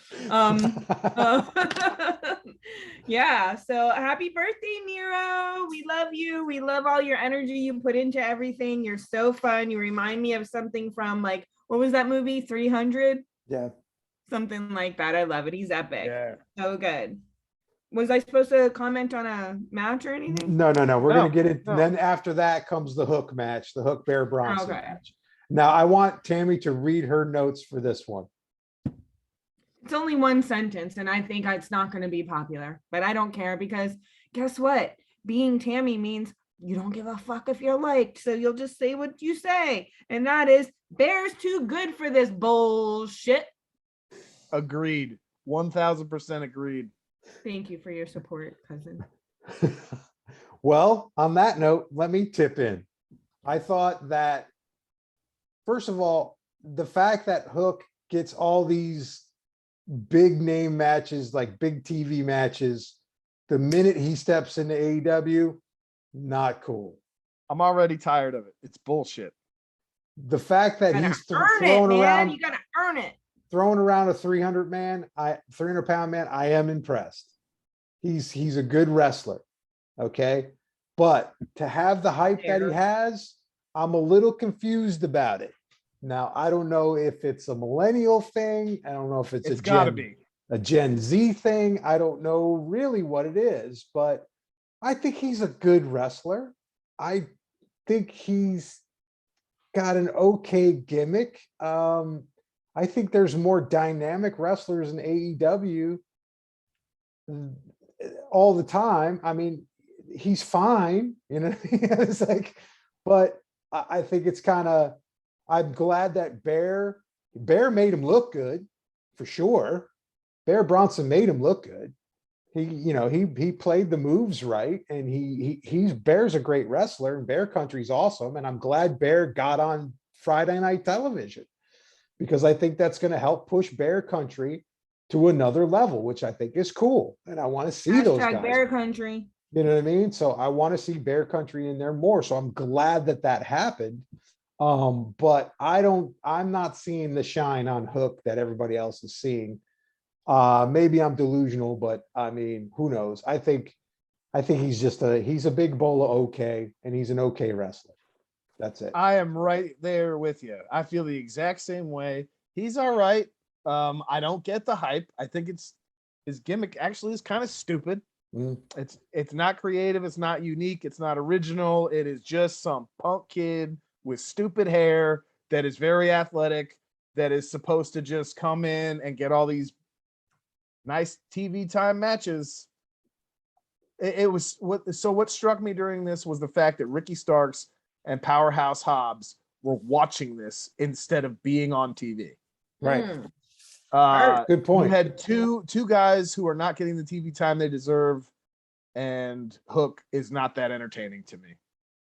Yeah, so happy birthday, Miro. We love you. We love all your energy you put into everything. You're so fun. You remind me of something from, like, what was that movie, 300? Yeah, something like that. I love it. He's epic. Yeah, so good. Was I supposed to comment on a match or anything? No. We're going to get it. No. Then after that comes the Hook match, the Hook Bear Bronson match. Now I want Tammy to read her notes for this one. It's only one sentence, and I think it's not going to be popular, but I don't care, because guess what? Being Tammy means you don't give a fuck if you're liked, so you'll just say what you say, and that is, Bear's too good for this bullshit. Agreed. 1000% agreed. Thank you for your support, cousin. Well, on that note, let me tip in. I thought that, first of all, the fact that Hook gets all these big name matches, like big TV matches, the minute he steps into AEW, not cool. I'm already tired of it. It's bullshit. The fact that he's throwing around, you gotta earn it. Throwing around a 300 pound man, I am impressed. He's a good wrestler. Okay. But to have the hype that he has, I'm a little confused about it. Now, I don't know if it's a millennial thing. I don't know if it's a Gen Z thing. I don't know really what it is, but I think he's a good wrestler. I think he's got an okay gimmick. I think there's more dynamic wrestlers in AEW all the time. I mean, he's fine, you know. It's like, but I think it's kind of. I'm glad that Bear made him look good, for sure. Bear Bronson made him look good. He played the moves right, and Bear's a great wrestler, and Bear Country's awesome. And I'm glad Bear got on Friday Night Television, because I think that's going to help push Bear Country to another level, which I think is cool. And I want to see those guys. Bear Country. You know what I mean? So I want to see Bear Country in there more. So I'm glad that happened. But I'm not seeing the shine on Hook that everybody else is seeing. Maybe I'm delusional, but I mean, who knows? I think he's a big bowl of okay, and he's an okay wrestler. That's it. I am right there with you. I feel the exact same way. He's all right. I don't get the hype. I think his gimmick actually is kind of stupid. It's not creative, it's not unique, it's not original. It is just some punk kid with stupid hair that is very athletic, that is supposed to just come in and get all these nice TV time matches. What struck me during this was the fact that Ricky Starks and Powerhouse Hobbs were watching this instead of being on TV. Right. Good point. You had two guys who are not getting the TV time they deserve, and Hook is not that entertaining to me.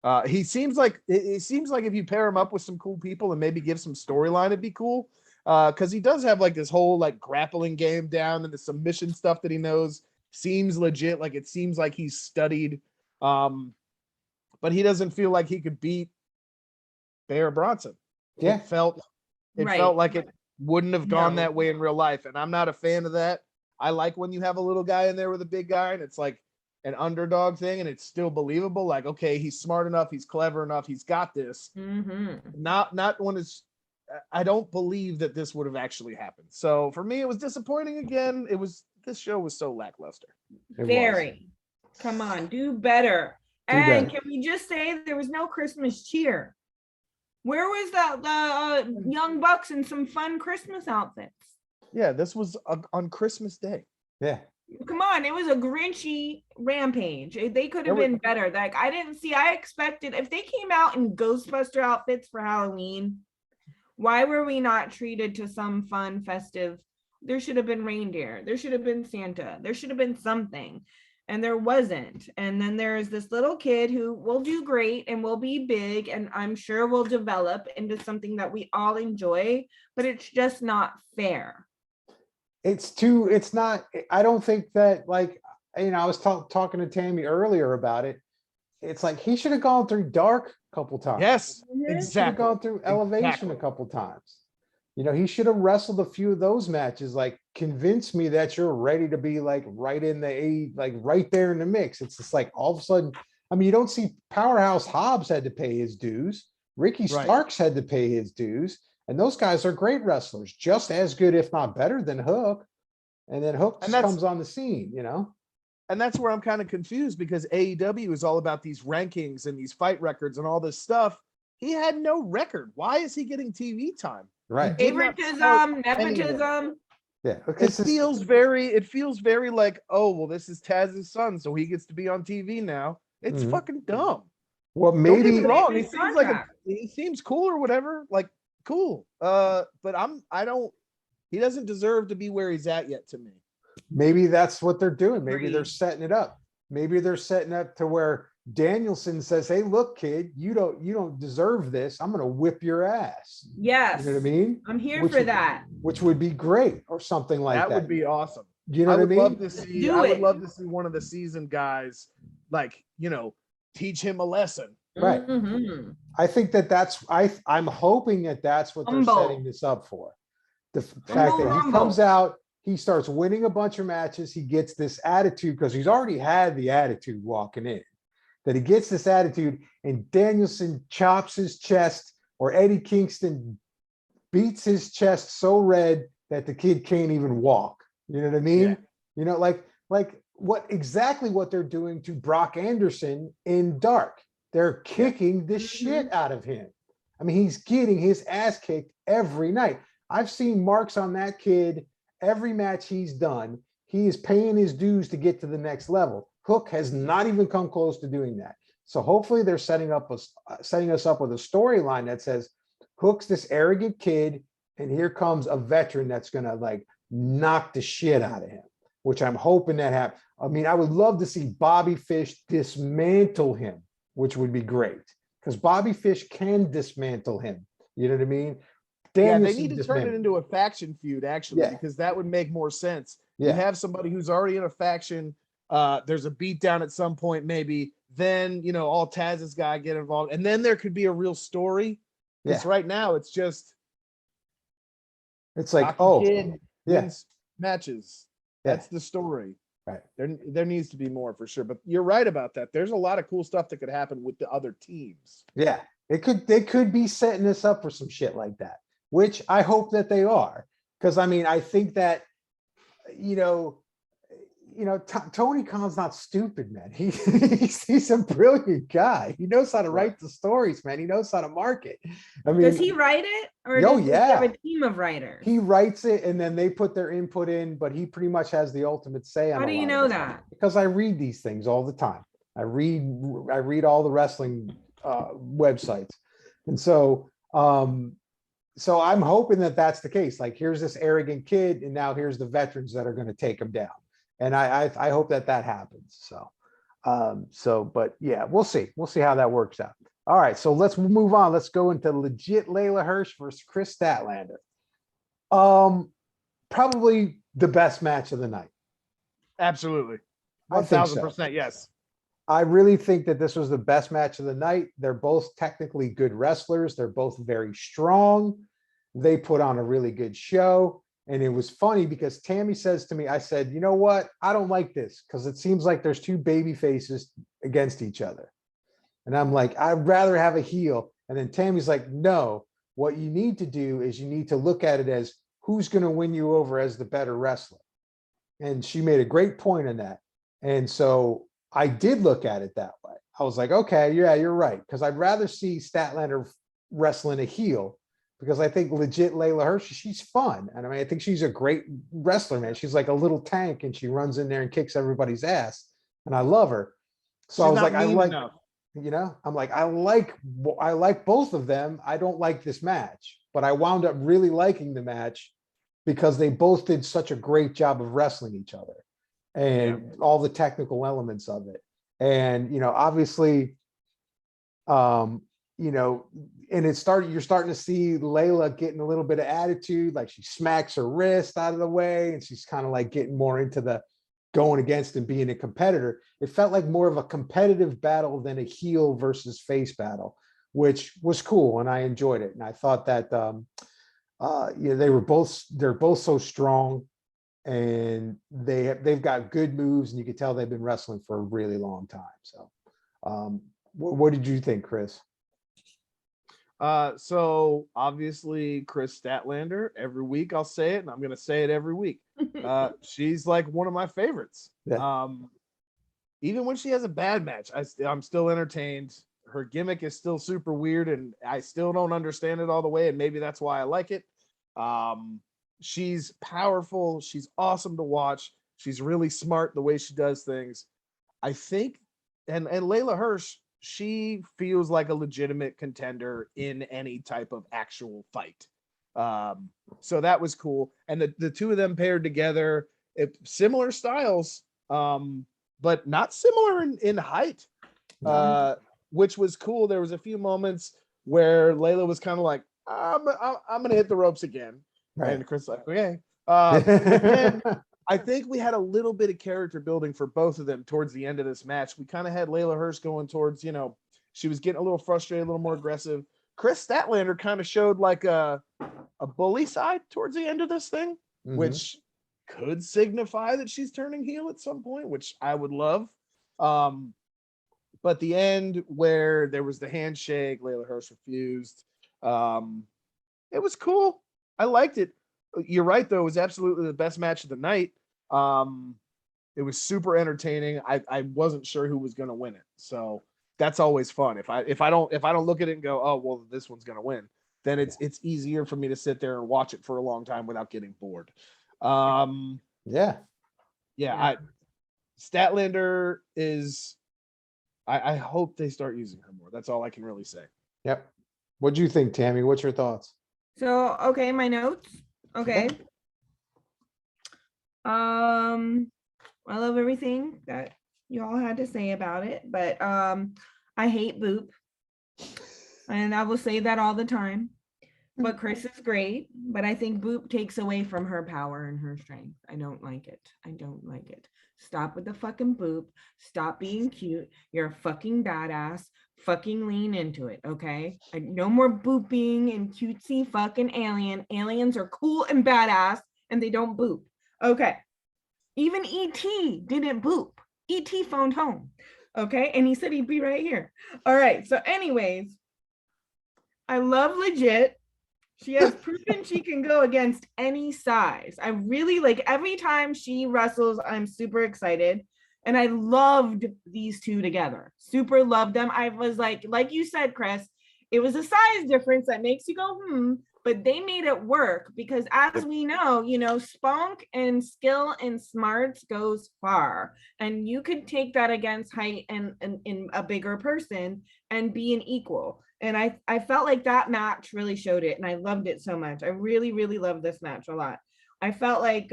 It seems like if you pair him up with some cool people and maybe give some storyline, it'd be cool. Because he does have like this whole like grappling game down, and the submission stuff that he knows seems legit. Like it seems like he's studied. But he doesn't feel like he could beat Bear Bronson. Yeah. It felt like it wouldn't have gone that way in real life. And I'm not a fan of that. I like when you have a little guy in there with a big guy and it's like an underdog thing and it's still believable. Like, okay, he's smart enough, he's clever enough, he's got this. Not when it's, I don't believe that this would have actually happened. So for me, it was disappointing again. This show was so lackluster. Very. Come on, do better. And can we just say there was no Christmas cheer? Where was the young bucks in some fun Christmas outfits? Yeah, this was on Christmas Day. Yeah. Come on, it was a Grinchy rampage. They could have been better. Like I expected if they came out in Ghostbuster outfits for Halloween, why were we not treated to some fun festive? There should have been reindeer. There should have been Santa. There should have been something. And there wasn't. And then there's this little kid who will do great and will be big, and I'm sure will develop into something that we all enjoy, but it's just not fair. It's not, I don't think that, like, I was talking to Tammy earlier about it. It's like he should have gone through Dark a couple times. Yes, exactly. He should have gone through Elevation a couple times. He should have wrestled a few of those matches. Like, convince me that you're ready to be like right in right there in the mix. It's just like all of a sudden, I mean, you don't see Powerhouse Hobbs had to pay his dues. Ricky Starks had to pay his dues. And those guys are great wrestlers, just as good, if not better, than Hook. And then Hook just comes on the scene, And that's where I'm kind of confused, because AEW is all about these rankings and these fight records and all this stuff. He had no record. Why is he getting TV time? Right. Favoritism, nepotism. Yeah. It feels very like, oh, well, this is Taz's son, so he gets to be on TV now. It's fucking dumb. Well, maybe. Don't get me wrong. He seems like he seems cool or whatever. Like, cool. But he doesn't deserve to be where he's at yet to me. maybe that's what they're doing. Maybe they're Agreed. setting it up. Maybe they're setting up to where Danielson says, "Hey, look, kid, you don't deserve this. I'm going to whip your ass." Yes. You know what I mean? I'm here for that. Which would be great, or something like that. That would be awesome. You know what I mean? Love to see. I would love to see one of the seasoned guys, like, teach him a lesson. Right. Mm-hmm. I think I'm hoping that that's what they're setting this up for. The fact that he comes out, he starts winning a bunch of matches, he gets this attitude because he's already had the attitude walking in. That he gets this attitude and Danielson chops his chest, or Eddie Kingston beats his chest so red that the kid can't even walk. You know what I mean? Yeah. Like what they're doing to Brock Anderson in Dark. They're kicking the shit out of him. I mean, he's getting his ass kicked every night. I've seen marks on that kid every match he's done. He is paying his dues to get to the next level. Hook has not even come close to doing that. So hopefully they're setting us up with a storyline that says Hook's this arrogant kid, and here comes a veteran that's gonna like knock the shit out of him, which I'm hoping that happens. I mean, I would love to see Bobby Fish dismantle him, which would be great because Bobby Fish can dismantle him. You know what I mean? They need to turn it into a faction feud, actually, because that would make more sense. You have somebody who's already in a faction. There's a beatdown at some point, maybe. Then, all Taz's guy get involved. And then there could be a real story. Because right now it's just. It's like, kid wins matches. That's the story. Right. There needs to be more for sure. But you're right about that. There's a lot of cool stuff that could happen with the other teams. Yeah. They could be setting us up for some shit like that, which I hope that they are. Because I mean, I think that, Tony Khan's not stupid, man. He's a brilliant guy. He knows how to write the stories, man. He knows how to market. I mean, does he write it, or does he have a team of writers? He writes it, and then they put their input in. But he pretty much has the ultimate say on. How do you know that? Because I read these things all the time. I read all the wrestling websites, and so I'm hoping that that's the case. Like, here's this arrogant kid, and now here's the veterans that are going to take him down. And I hope that happens. But yeah, we'll see. We'll see how that works out. All right, so let's move on. Let's go into legit Layla Hirsch versus Chris Statlander. Probably the best match of the night. Absolutely. 1,000%, yes. I really think that this was the best match of the night. They're both technically good wrestlers. They're both very strong. They put on a really good show. And it was funny because Tammy says to me, I said, you know what? I don't like this because it seems like there's two baby faces against each other. And I'm like, I'd rather have a heel. And then Tammy's like, no, what you need to do is you need to look at it as who's going to win you over as the better wrestler. And she made a great point on that. And so I did look at it that way. I was like, okay, yeah, you're right. Because I'd rather see Statlander wrestling a heel, because I think legit Layla Hirsch, she's fun. And I mean, I think she's a great wrestler, man. She's like a little tank and she runs in there and kicks everybody's ass. And I love her. So I was like, I like both of them. I don't like this match, but I wound up really liking the match because they both did such a great job of wrestling each other and all the technical elements of it. And, obviously, and you're starting to see Layla getting a little bit of attitude, like she smacks her wrist out of the way and she's kind of like getting more into the going against and being a competitor. It felt like more of a competitive battle than a heel versus face battle, which was cool. And I enjoyed it. And I thought that, they're both so strong and they've got good moves and you could tell they've been wrestling for a really long time. So what did you think, Chris? So obviously Chris Statlander, every week I'll say it, and I'm going to say it every week. She's like one of my favorites. Yeah. Even when she has a bad match, I'm still entertained. Her gimmick is still super weird and I still don't understand it all the way. And maybe that's why I like it. She's powerful. She's awesome to watch. She's really smart the way she does things. I think, and Layla Hirsch, she feels like a legitimate contender in any type of actual fight. So that was cool. And the two of them paired together, similar styles, but not similar in height, which was cool. There was a few moments where Layla was kind of like, I'm gonna hit the ropes again, right. And Chris like, okay. But then I think we had a little bit of character building for both of them towards the end of this match. We kind of had Layla Hirsch going towards, she was getting a little frustrated, a little more aggressive. Chris Statlander kind of showed like a bully side towards the end of this thing, which could signify that she's turning heel at some point, which I would love. But the end where there was the handshake, Layla Hirsch refused. It was cool. I liked it. You're right, though. It was absolutely the best match of the night. It was super entertaining. I wasn't sure who was going to win it, so that's always fun. If I don't look at it and go, oh well, this one's going to win, then it's easier for me to sit there and watch it for a long time without getting bored. Statlander is. I hope they start using her more. That's all I can really say. Yep. What do you think, Tammy? What's your thoughts? So, okay, my notes. Okay. I love everything that you all had to say about it, but I hate Boop. And I will say that all the time. But Chris is great, but I think Boop takes away from her power and her strength. I don't like it. Stop with the fucking Boop. Stop being cute. You're a fucking badass. Fucking lean into it, okay? No more booping and cutesy fucking alien. Aliens are cool and badass, and they don't boop. Okay. Even E.T. didn't boop. E.T. phoned home, okay? And he said he'd be right here. All right, so anyways, I love Legit. She has proven she can go against any size. I really like every time she wrestles, I'm super excited. And I loved these two together. Super loved them. I was like you said, Chris, it was a size difference that makes you go, but they made it work because as we know, spunk and skill and smarts goes far. And you could take that against height and a bigger person and be an equal. And I felt like that match really showed it. And I loved it so much. I really, really loved this match a lot. I felt like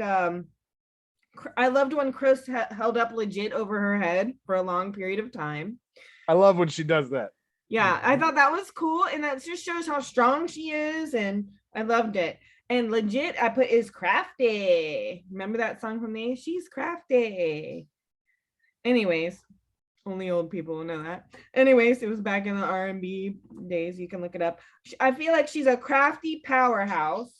I loved when Chris held up Legit over her head for a long period of time. I love when she does that. Yeah, I thought that was cool. And that just shows how strong she is. And I loved it. And Legit, I put is crafty. Remember that song from the 80s? She's crafty. Anyways, only old people will know that. Anyways, it was back in the R&B days. You can look it up. I feel like she's a crafty powerhouse.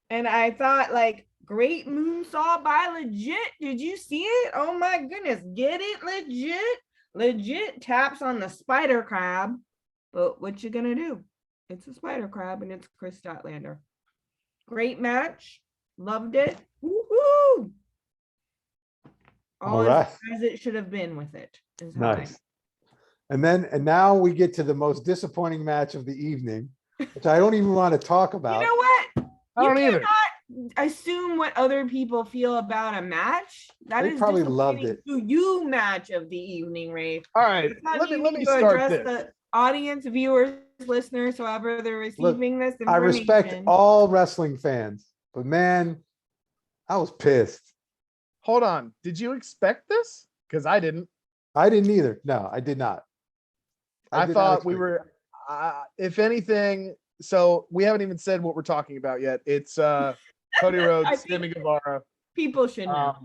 And I thought like, great moonsault by Legit. Did you see it? Oh my goodness. Get it, Legit? Legit taps on the spider crab. But what you gonna do? It's a spider crab and it's Chris Statlander. Great match. Loved it. Woohoo! All right. As it should have been with it. Nice. And now we get to the most disappointing match of the evening, which I don't even want to talk about. You know what? I don't either. Assume what other people feel about a match. They probably loved it. You match of the evening, Rafe. All right, let me start this. The audience, viewers, listeners, however they're receiving this information. I respect all wrestling fans, but man, I was pissed. Hold on, did you expect this? Because I didn't. I didn't either. No, I did not. I thought we were, if anything. So we haven't even said what we're talking about yet. It's Cody Rhodes, Sammy Guevara. People should know.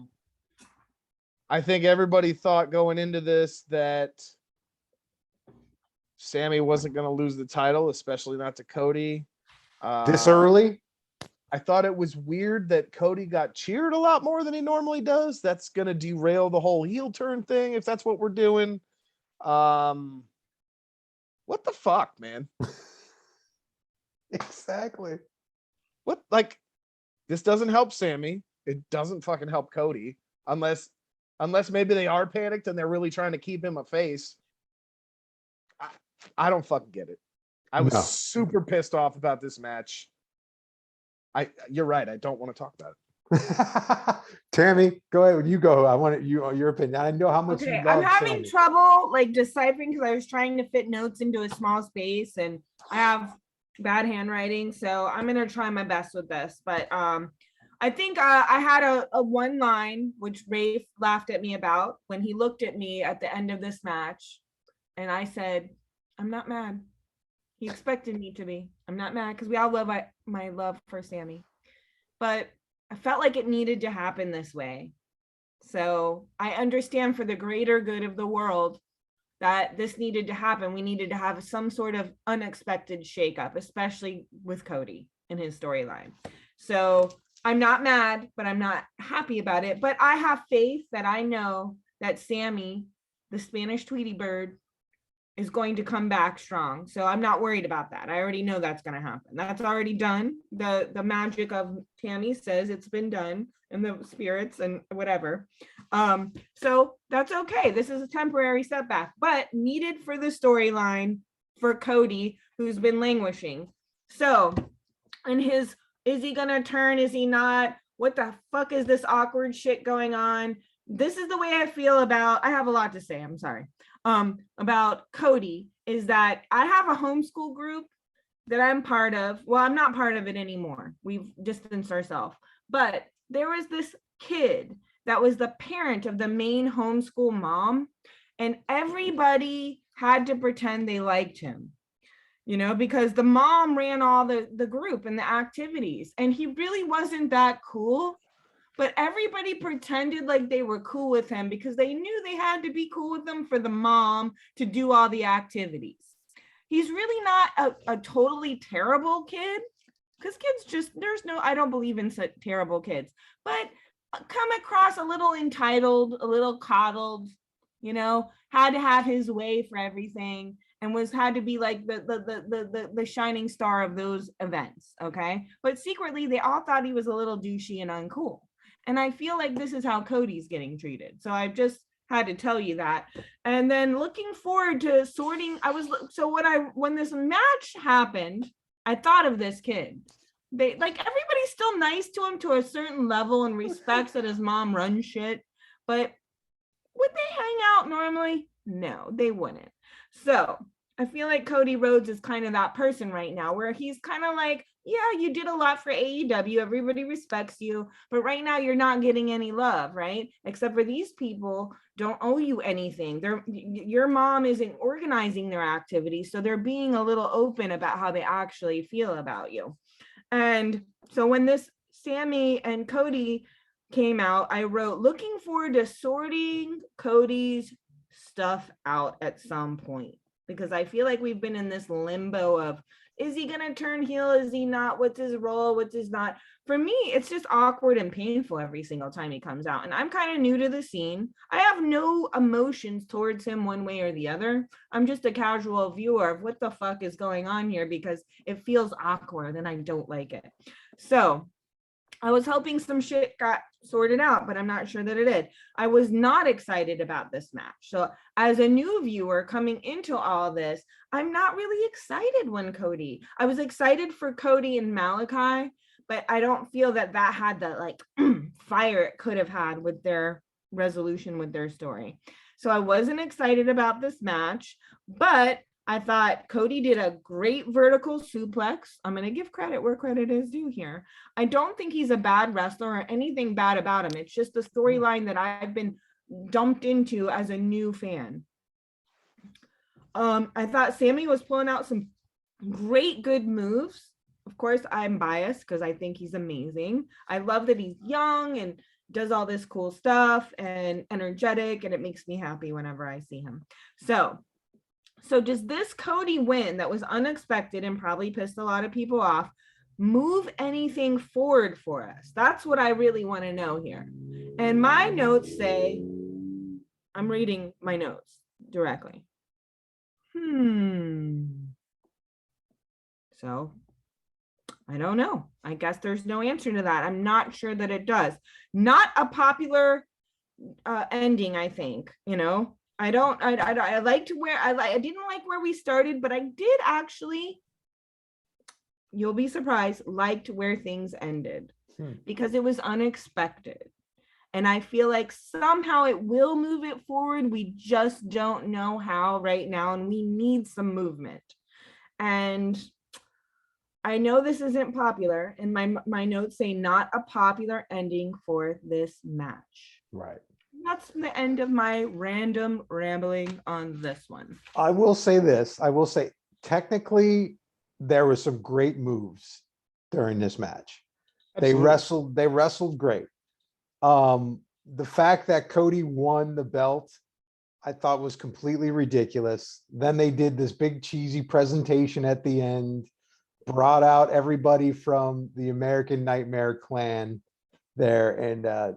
I think everybody thought going into this that Sammy wasn't going to lose the title, especially not to Cody. This early? I thought it was weird that Cody got cheered a lot more than he normally does. That's going to derail the whole heel turn thing if that's what we're doing. What the fuck, man? Exactly. What, like, this doesn't help Sammy. It doesn't fucking help Cody unless maybe they are panicked and they're really trying to keep him a face. I don't fucking get it. I was super pissed off about this match. You're right. I don't want to talk about it. Tammy, go ahead. You go. I want your opinion. I know how much you love I'm having Sammy. trouble like deciphering because I was trying to fit notes into a small space and I have bad handwriting, so I'm gonna try my best with this. But I think I had a one line, which Rafe laughed at me about when he looked at me at the end of this match. And I said, I'm not mad. He expected me to be. I'm not mad because we all love my love for Sammy. But I felt like it needed to happen this way. So I understand for the greater good of the world that this needed to happen. We needed to have some sort of unexpected shakeup, especially with Cody and his storyline. So I'm not mad, but I'm not happy about it. But I have faith that I know that Sammy, the Spanish Tweety Bird, is going to come back strong. So I'm not worried about that. I already know that's going to happen. That's already done. The magic of Tammy says it's been done, and the spirits and whatever. So that's okay. This is a temporary setback, but needed for the storyline for Cody, who's been languishing. So, and his, is he going to turn? Is he not? What the fuck is this awkward shit going on? This is the way I feel about, I have a lot to say. I'm sorry. About Cody is that I have a homeschool group that I'm part of. Well, I'm not part of it anymore. We've distanced ourselves. But there was this kid that was the parent of the main homeschool mom, and everybody had to pretend they liked him, you know, because the mom ran all the group and the activities, and he really wasn't that cool. But everybody pretended like they were cool with him because they knew they had to be cool with him for the mom to do all the activities. He's really not a totally terrible kid, because kids just, there's no, I don't believe in such terrible kids, but come across a little entitled, a little coddled, you know, had to have his way for everything, and had to be like the shining star of those events. Okay. But secretly they all thought he was a little douchey and uncool. And I feel like this is how Cody's getting treated. So I've just had to tell you that. And then looking forward to sorting, when this match happened, I thought of this kid. They, like, everybody's still nice to him to a certain level and respects that his mom runs shit. But would they hang out normally? No, they wouldn't. So I feel like Cody Rhodes is kind of that person right now, where he's kind of like, yeah, you did a lot for AEW. Everybody respects you. But right now you're not getting any love, right? Except for these people don't owe you anything. Your mom isn't organizing their activities. So they're being a little open about how they actually feel about you. And so when this Sammy and Cody came out, I wrote, looking forward to sorting Cody's stuff out at some point. Because I feel like we've been in this limbo of, is he going to turn heel? Is he not? What's his role? What's his not? For me, it's just awkward and painful every single time he comes out. And I'm kind of new to the scene. I have no emotions towards him one way or the other. I'm just a casual viewer of what the fuck is going on here, because it feels awkward and I don't like it. So I was hoping some shit got sorted out, but I'm not sure that it did. I was not excited about this match. So as a new viewer coming into all this, I'm not really excited I was excited for Cody and Malachi, but I don't feel that had the like fire it could have had with their resolution with their story. So I wasn't excited about this match, but I thought Cody did a great vertical suplex. I'm going to give credit where credit is due here. I don't think he's a bad wrestler or anything bad about him. It's just the storyline that I've been dumped into as a new fan. I thought Sammy was pulling out some great, good moves. Of course, I'm biased because I think he's amazing. I love that he's young and does all this cool stuff and energetic, and it makes me happy whenever I see him. So does this Cody win that was unexpected and probably pissed a lot of people off move anything forward for us? That's what I really want to know here. And my notes say, I'm reading my notes directly. So I don't know. I guess there's no answer to that. I'm not sure that it does. Not a popular ending, I think, you know. I liked where I didn't like where we started, but I did actually, you'll be surprised, liked where things ended because it was unexpected. And I feel like somehow it will move it forward. We just don't know how right now, and we need some movement. And I know this isn't popular, and my notes say not a popular ending for this match. Right. That's the end of my random rambling on this one. I will say this. I will say technically there were some great moves during this match. Absolutely. They wrestled great. The fact that Cody won the belt, I thought was completely ridiculous. Then they did this big cheesy presentation at the end, brought out everybody from the American Nightmare clan there, and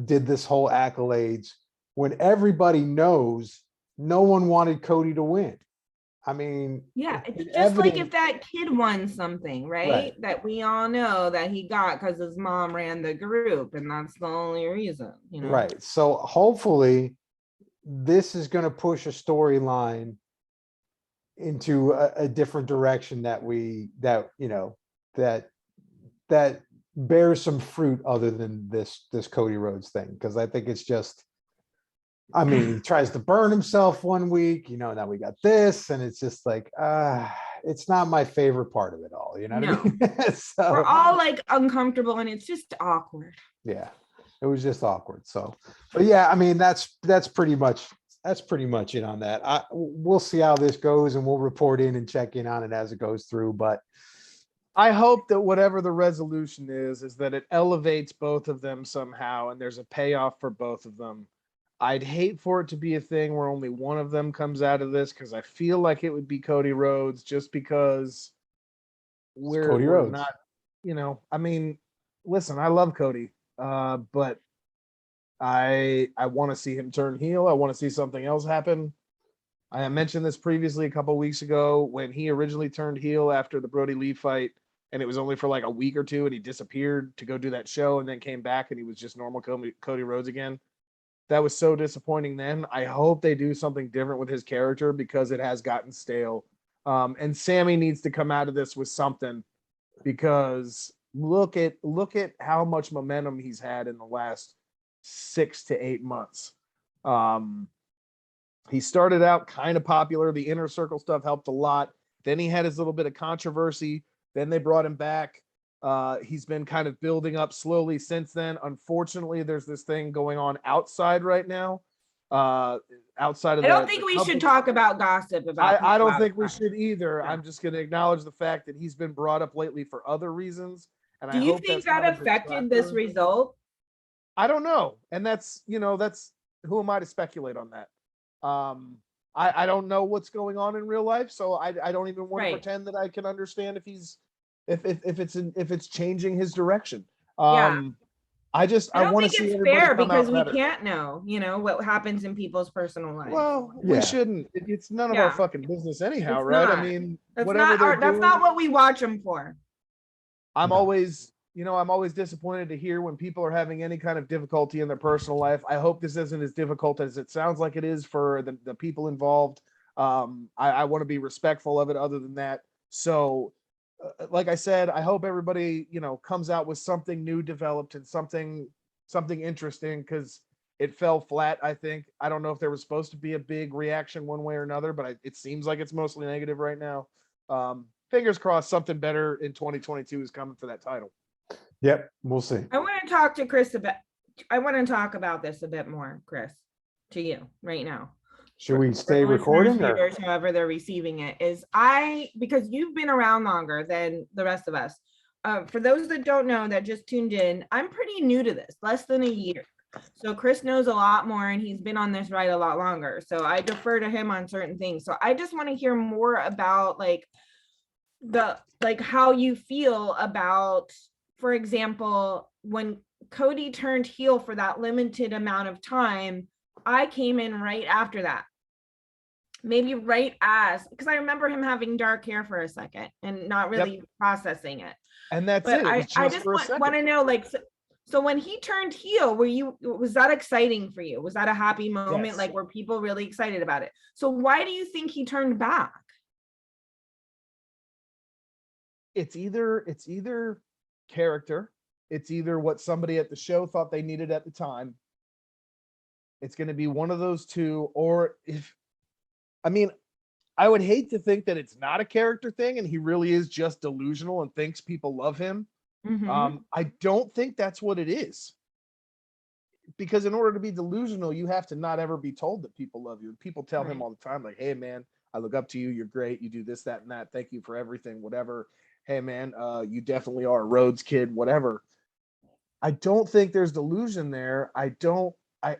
did this whole accolades when everybody knows no one wanted Cody to win. I mean, yeah, it's just evident, like if that kid won something, right? That we all know that he got because his mom ran the group, and that's the only reason, Right. So hopefully this is going to push a storyline into a different direction that that bears some fruit other than this Cody Rhodes thing. Because I think it's just, I mean, he tries to burn himself one week, now we got this, and it's just like, it's not my favorite part of it all, what I mean? So, we're all like uncomfortable, and it's just awkward. Yeah, it was just awkward. So, but yeah, I mean, that's pretty much it on that. We'll see how this goes, and we'll report in and check in on it as it goes through. But I hope that whatever the resolution is that it elevates both of them somehow, and there's a payoff for both of them. I'd hate for it to be a thing where only one of them comes out of this, because I feel like it would be Cody Rhodes, just because we're not, I mean, listen, I love Cody, but I want to see him turn heel. I want to see something else happen. I mentioned this previously a couple of weeks ago when he originally turned heel after the Brody Lee fight, and it was only for like a week or two, and he disappeared to go do that show and then came back and he was just normal Cody Rhodes again. That was so disappointing then. I hope they do something different with his character, because it has gotten stale. And Sammy needs to come out of this with something, because look at how much momentum he's had in the last 6 to 8 months. He started out kind of popular. The inner circle stuff helped a lot. Then he had his little bit of controversy. Then they brought him back. He's been kind of building up slowly since then. Unfortunately, there's this thing going on outside right now. Outside of I don't think we should talk about gossip about. I don't think we should either. Yeah. I'm just going to acknowledge the fact that he's been brought up lately for other reasons. And do you think that affected this result? I don't know. And that's who am I to speculate on that? I don't know what's going on in real life, so I don't even want to pretend that I can understand if it's changing his direction. I want to see it's fair because we can't know, what happens in people's personal lives. Well, we shouldn't. It's none of our fucking business anyhow, right? I mean, that's not what we watch them for. I'm always disappointed to hear when people are having any kind of difficulty in their personal life. I hope this isn't as difficult as it sounds like it is for the people involved. I want to be respectful of it other than that. So, like I said, I hope everybody, comes out with something new developed and something interesting, because it fell flat, I think. I don't know if there was supposed to be a big reaction one way or another, but it seems like it's mostly negative right now. Fingers crossed something better in 2022 is coming for that title. Yep, we'll see. I want to talk to Chris about this a bit more, Chris, to you right now. Should we stay recording, or however they're receiving it? Because you've been around longer than the rest of us. For those that don't know, that just tuned in, I'm pretty new to this, less than a year. So Chris knows a lot more, and he's been on this ride a lot longer. So I defer to him on certain things. So I just want to hear more about how you feel about, for example, when Cody turned heel for that limited amount of time, I came in right after that. Maybe because I remember him having dark hair for a second and not really processing it. And that's it. I just want to know, so when he turned heel, was that exciting for you? Was that a happy moment? Yes. Were people really excited about it? So why do you think he turned back? It's either character. It's either what somebody at the show thought they needed at the time. It's going to be one of those two, or I would hate to think that it's not a character thing and he really is just delusional and thinks people love him. I don't think that's what it is. Because in order to be delusional, you have to not ever be told that people love you. People tell him all the time, like, hey, man, I look up to you. You're great. You do this, that, and that. Thank you for everything, whatever. Hey, man, you definitely are a Rhodes kid, whatever. I don't think there's delusion there. I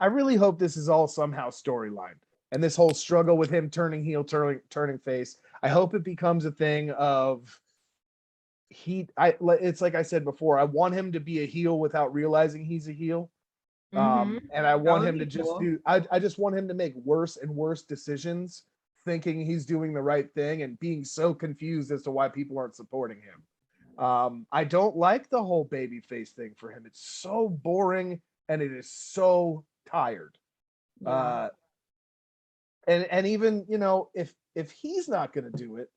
really hope this is all somehow storyline. And this whole struggle with him turning heel, turning face. I hope it becomes a thing of it's like I said before, I want him to be a heel without realizing he's a heel. And I want him to just I just want him to make worse and worse decisions, thinking he's doing the right thing and being so confused as to why people aren't supporting him. I don't like the whole baby face thing for him. It's so boring and it is so tired. And even, you know, if he's not going to do it,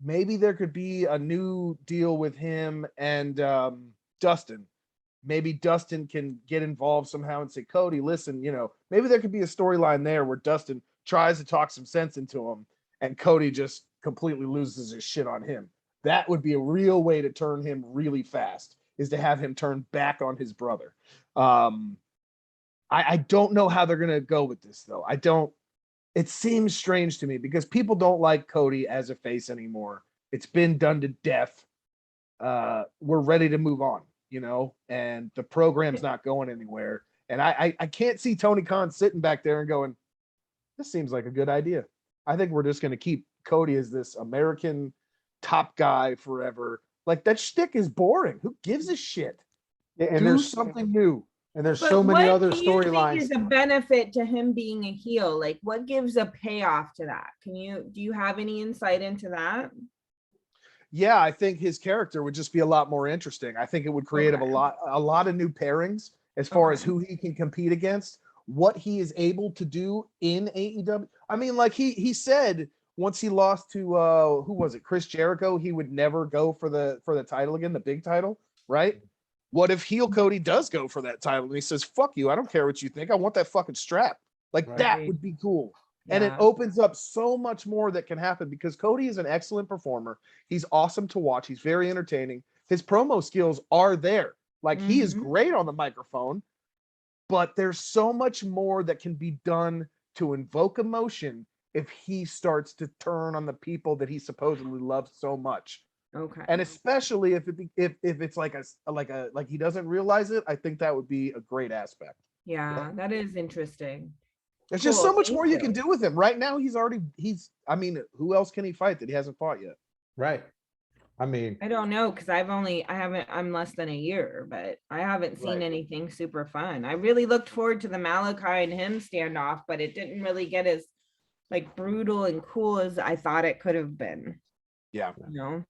maybe there could be a new deal with him and Dustin. Maybe Dustin can get involved somehow and say, Cody, listen, you know, maybe there could be a storyline there where Dustin tries to talk some sense into him and Cody just completely loses his shit on him. That would be a real way to turn him really fast, is to have him turn back on his brother. I don't know how they're going to go with this, though. It seems strange to me because people don't like Cody as a face anymore. It's been done to death. We're ready to move on, you know, and the program's not going anywhere. And I can't see Tony Khan sitting back there and going, this seems like a good idea. I think we're just going to keep Cody as this American top guy forever. Like, that shtick is boring. Who gives a shit? And do there's something new. And there's so many other storylines. What do you think is a benefit to him being a heel? Like, what gives a payoff to that? Do you have any insight into that? Yeah, I think his character would just be a lot more interesting. I think it would create a lot of new pairings as far as who he can compete against, what he is able to do in AEW. I mean, like he said once he lost to who was it, Chris Jericho, he would never go for the title again, the big title, right? What if heel Cody does go for that title and he says, fuck you, I don't care what you think, I want that fucking strap. Like, that would be cool. Yeah. And it opens up so much more that can happen because Cody is an excellent performer. He's awesome to watch. He's very entertaining. His promo skills are there. Like, he is great on the microphone, but there's so much more that can be done to invoke emotion if he starts to turn on the people that he supposedly loves so much. Okay. And especially if it's like he doesn't realize it, I think that would be a great aspect. Yeah, that is interesting. There's just so much more you can do with him. Right now, I mean, who else can he fight that he hasn't fought yet? Right. I mean, I don't know, because I'm less than a year, but I haven't seen anything super fun. I really looked forward to the Malachi and him standoff, but it didn't really get as like brutal and cool as I thought it could have been. Yeah. You know?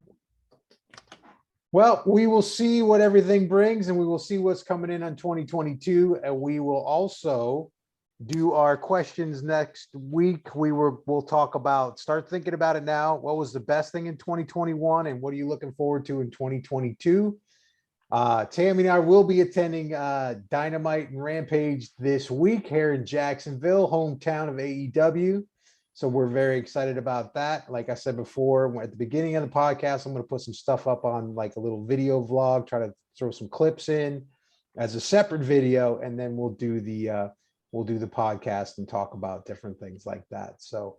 Well, we will see what everything brings, and we will see what's coming in on 2022. And we will also do our questions next week. We'll talk about, start thinking about it now. What was the best thing in 2021, and what are you looking forward to in 2022? Tammy and I will be attending Dynamite and Rampage this week here in Jacksonville, hometown of AEW. So we're very excited about that. Like I said before, at the beginning of the podcast, I'm going to put some stuff up on like a little video vlog, try to throw some clips in as a separate video, and then we'll do the podcast and talk about different things like that. So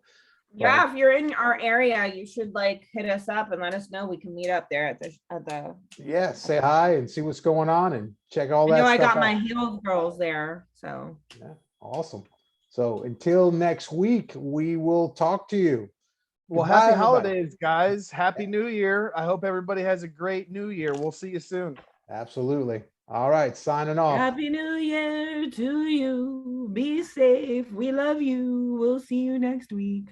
yeah, if you're in our area, you should like hit us up and let us know. We can meet up there at the yeah, say hi and see what's going on and check all that. I got my heel girls there. So yeah, awesome. So until next week, we will talk to you. Well, happy holidays, guys. Happy New Year. I hope everybody has a great New Year. We'll see you soon. Absolutely. All right, signing off. Happy New Year to you. Be safe. We love you. We'll see you next week.